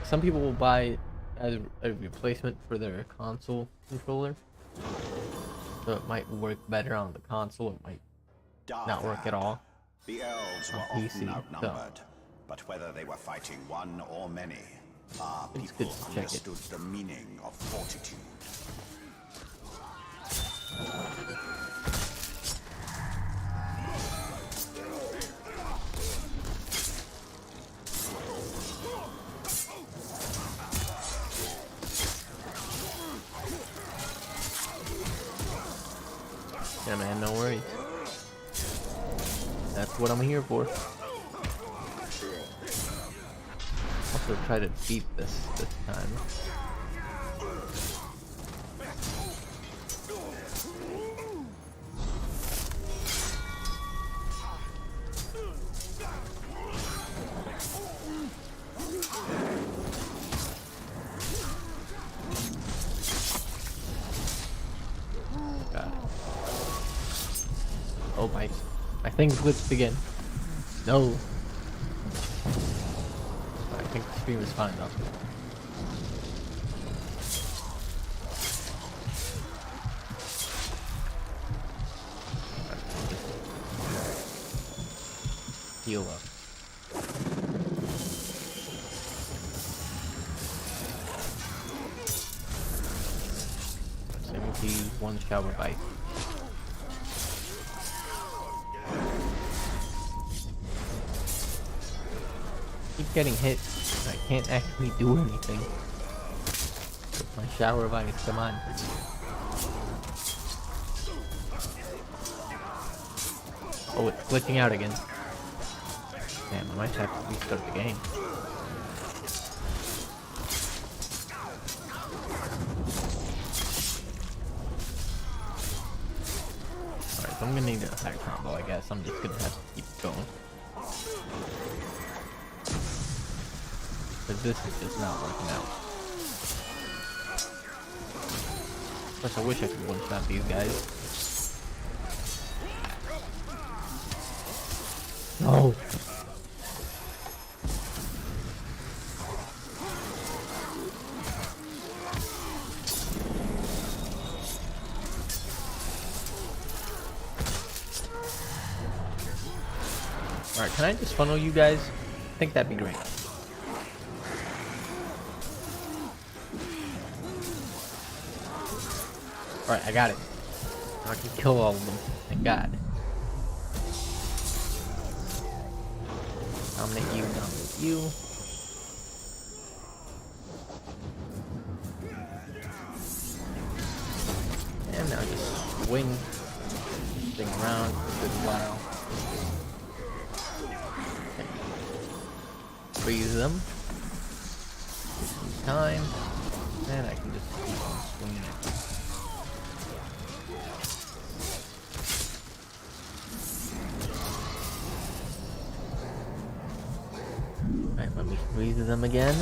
Some people will buy it as a replacement for their console controller. So it might work better on the console, it might not work at all. The elves on were PC, often outnumbered, so but whether they were fighting one or many, our it's people good to check it. understood the meaning of fortitude. Yeah, man, no worries. That's what I'm here for. Also, try to beat this time. Got it. Oh my thing glitched again. No. I think the stream is fine though. Heal up. 71 shower bite. Keep getting hit. I can't actually do anything. With my shower bites, come on. Oh, it's glitching out again. Damn, I might have to restart the game. Alright, so I'm gonna need a higher combo, I guess. I'm just gonna have to keep going. But this is just not working out. Plus, I wish I could one-shot these guys. No! Alright, can I just funnel you guys? I think that'd be great. Alright, I got it. I can kill all of them. Thank God. Dominate you, dominate you. And now just swing this thing around for a good while. Freeze them. Give some time. And I can just keep on swinging it. freeze them again.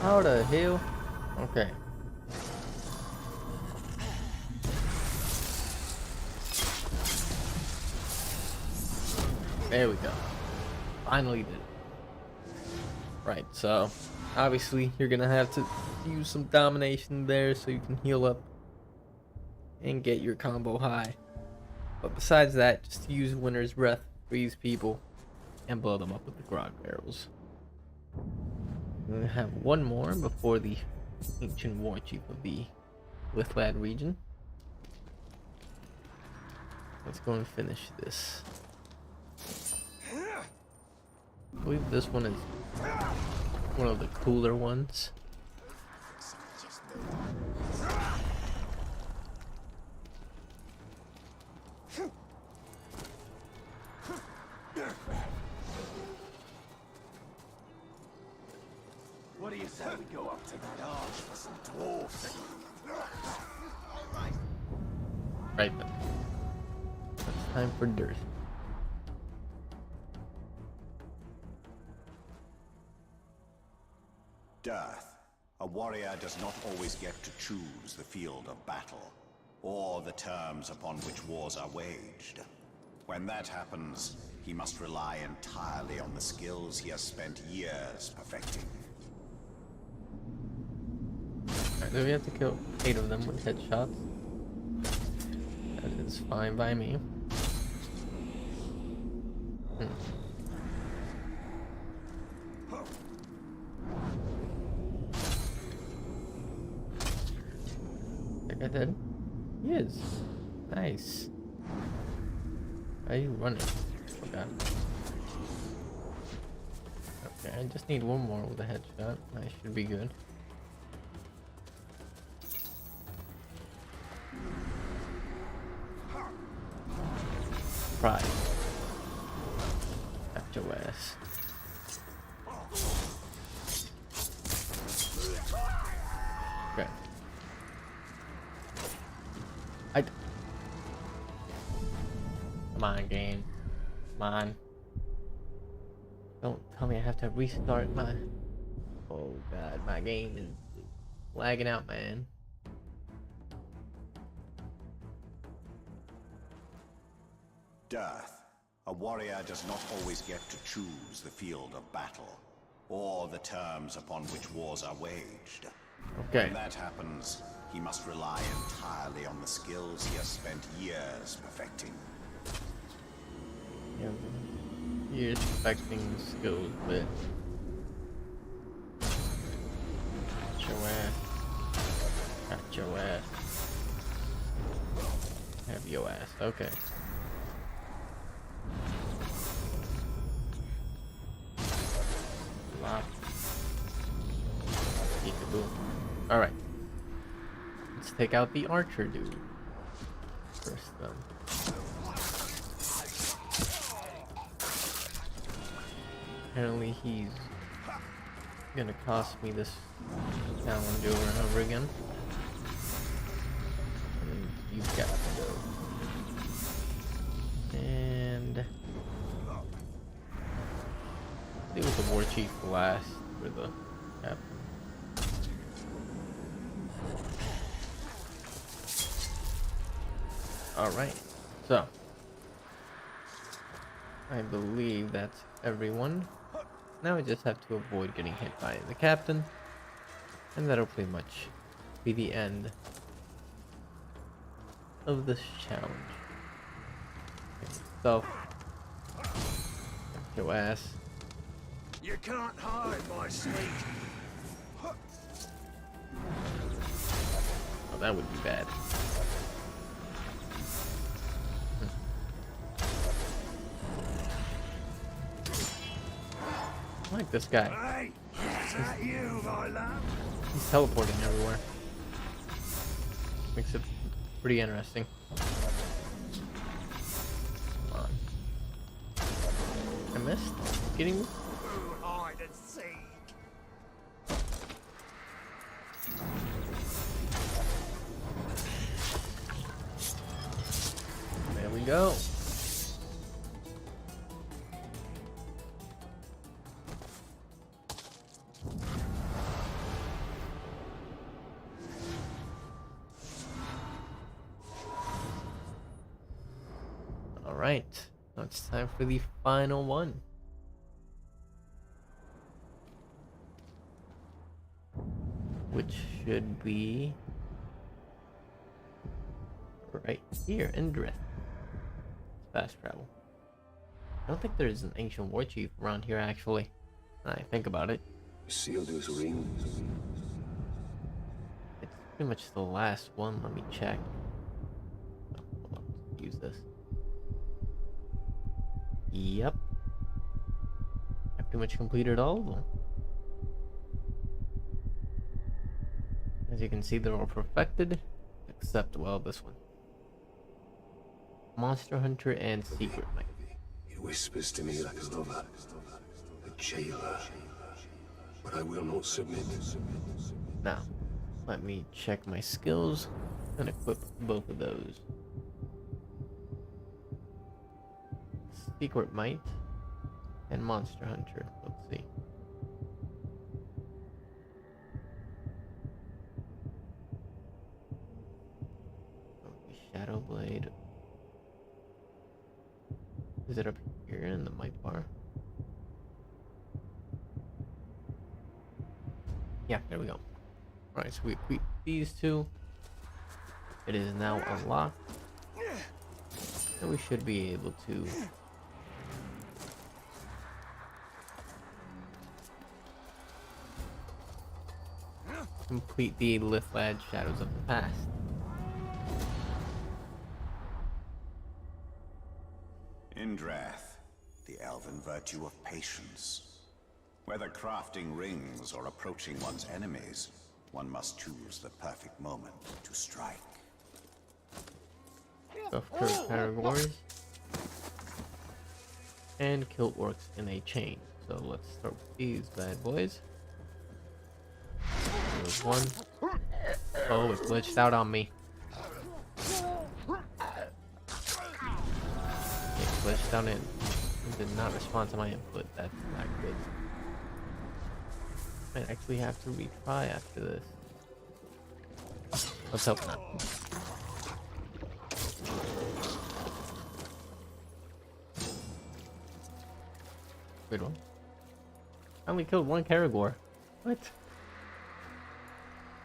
How the hell? Okay. There we go. Finally did it. Right, so obviously you're gonna have to use some domination there so you can heal up and get your combo high. But besides that, just use Winter's Breath, freeze people, and blow them up with the grog barrels. We have one more before the ancient war chief of the Lithlad region. Let's go and finish this. I believe this one is one of the cooler ones. What do you say we go up to that arch for some dwarfs? Right then. It's time for dirt. Death. A warrior does not always get to choose the field of battle, or the terms upon which wars are waged. When that happens, he must rely entirely on the skills he has spent years perfecting. Alright, do we have to kill 8 of them with headshots? That is fine by me. That guy dead? He is. Nice. Why are you running? Oh god. Okay, I just need one more with a headshot. I should be good. Pride. Got your ass. Okay. Come on, game. Come on. Don't tell me I have to restart my... Oh god, my game is lagging out, man. Death. A warrior does not always get to choose the field of battle, or the terms upon which wars are waged. Okay. When that happens, he must rely entirely on the skills he has spent years perfecting. Yeah, you're expecting skills, but got your ass. Got your ass. Have your ass. Okay. Wow. Peekaboo. Alright. Let's take out the archer dude. First then. Apparently he's gonna cost me this challenge over and over again. And you've got to go. And it was the war chief last for the captain. Alright, so I believe that's everyone. Now we just have to avoid getting hit by the captain, and that'll pretty much be the end of this challenge. So, your ass. You can't hide, my sweet. Oh, that would be bad. I like this guy. Hey, is that you, my love? He's teleporting everywhere. Makes it pretty interesting. Come on. I missed? You kidding me? Hide and seek. There we go. Alright, now it's time for the final one. Which should be right here in Drift. Fast travel. I don't think there's an ancient war chief around here actually. When I think about it. Sealed his rings. It's pretty much the last one. Let me check. Oh, hold on. Use this. Yep. I pretty much completed all of them. As you can see, they're all perfected, except, well, this one. Monster Hunter and Secret Mike. He whispers to me like a lover, a jailer. But I will not submit. Now, let me check my skills and equip both of those. Secret Might and Monster Hunter. Let's see. Shadow Blade. Is it up here in the might bar? Yeah, there we go. Alright, so we equip these two. It is now unlocked. And we should be able to complete the Lithlad Shadows of the Past. Indrath, the elven virtue of patience. Whether crafting rings or approaching one's enemies, one must choose the perfect moment to strike. Buff curve categories. And kill orcs in a chain. So let's start with these bad boys. There's one. Oh, it glitched out on me. It glitched out in. It did not respond to my input. That's not good. Might actually have to retry after this. Let's hope not. Good one. I only killed one Karagor. What?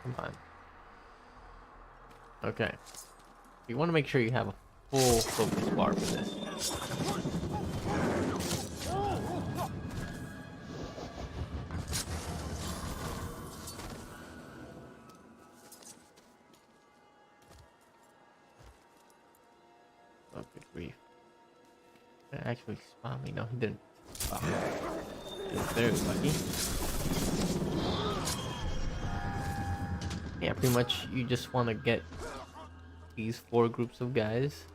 Come on. Okay. You want to make sure you have a full focus bar for this. Oh, good grief. Did it actually spawn me? No, he didn't. Wow. He was very lucky. Yeah, pretty much you just want to get these 4 groups of guys.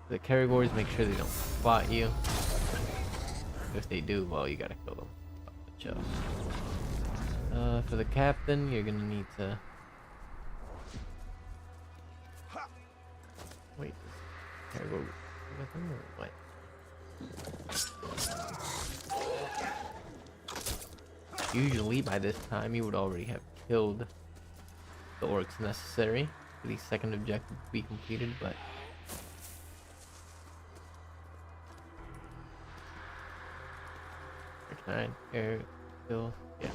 The Karagors, make sure they don't spot you. If they do, well, you gotta kill them. For the captain, you're gonna need to... Wait, Karagor with him or what? Usually by this time you would already have killed the orcs necessary for the second objective to be completed, but Alright, air kill, yeah.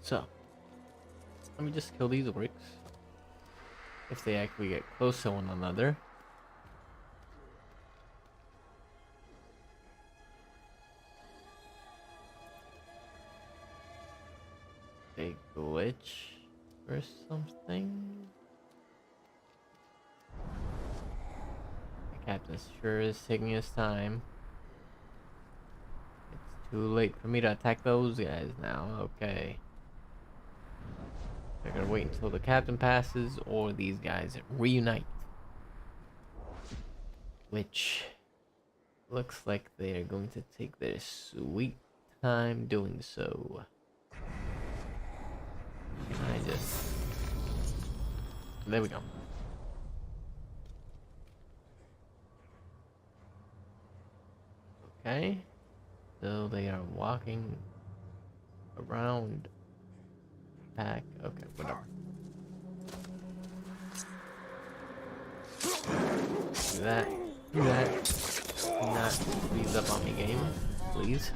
So let me just kill these orcs. If they actually get close to one another. They glitch or something. Captain sure is taking his time. It's too late for me to attack those guys now. Okay. They're gonna wait until the captain passes or these guys reunite. Which looks like they are going to take their sweet time doing so. There we go. Okay. So they are walking around back. Okay, whatever. Do that. Do that. Do not freeze up on me, game. Please.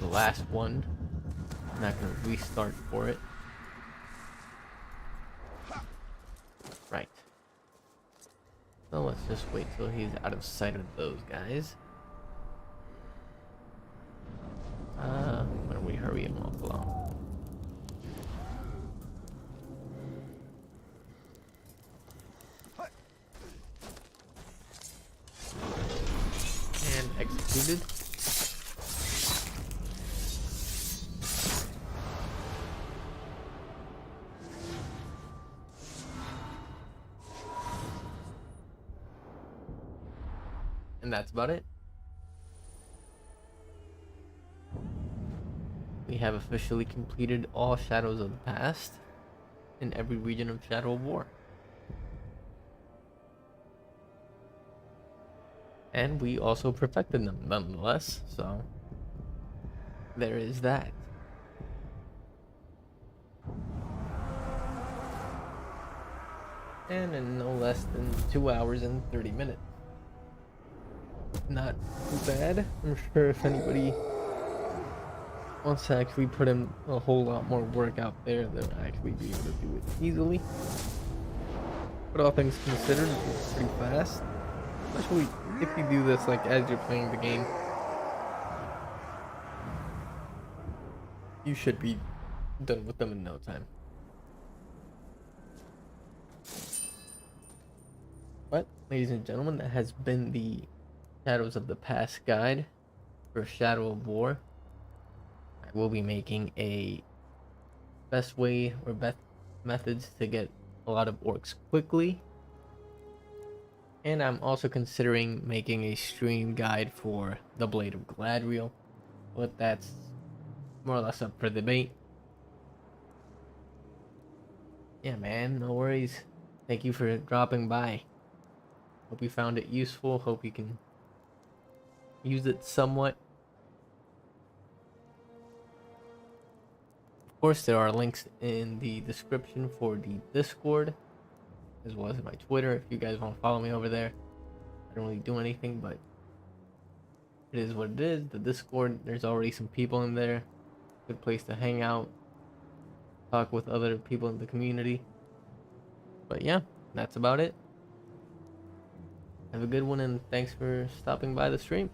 The last one. I'm not gonna restart for it. Right. So let's just wait till he's out of sight of those guys. Why don't we hurry him up along? And executed. And that's about it. We have officially completed all Shadows of the Past in every region of Shadow of War. And we also perfected them nonetheless, so there is that. And in no less than 2 hours and 30 minutes. Not too bad. I'm sure if anybody wants to actually put in a whole lot more work out there, they'll actually be able to do it easily. But all things considered, it's pretty fast. Especially if you do this like as you're playing the game. You should be done with them in no time. But, ladies and gentlemen, that has been the Shadows of the Past guide for Shadow of War. I will be making a best way or best methods to get a lot of orcs quickly. And I'm also considering making a stream guide for the Blade of Galadriel. But that's more or less up for debate. Yeah, man, no worries. Thank you for dropping by. Hope you found it useful. Hope you can use it somewhat. Of course, there are links in the description for the Discord, as well as my Twitter if you guys want to follow me over there. I don't really do anything, but it is what it is. The Discord, there's already some people in there. Good place to hang out, talk with other people in the community. But yeah, that's about it. Have a good one, and thanks for stopping by the stream.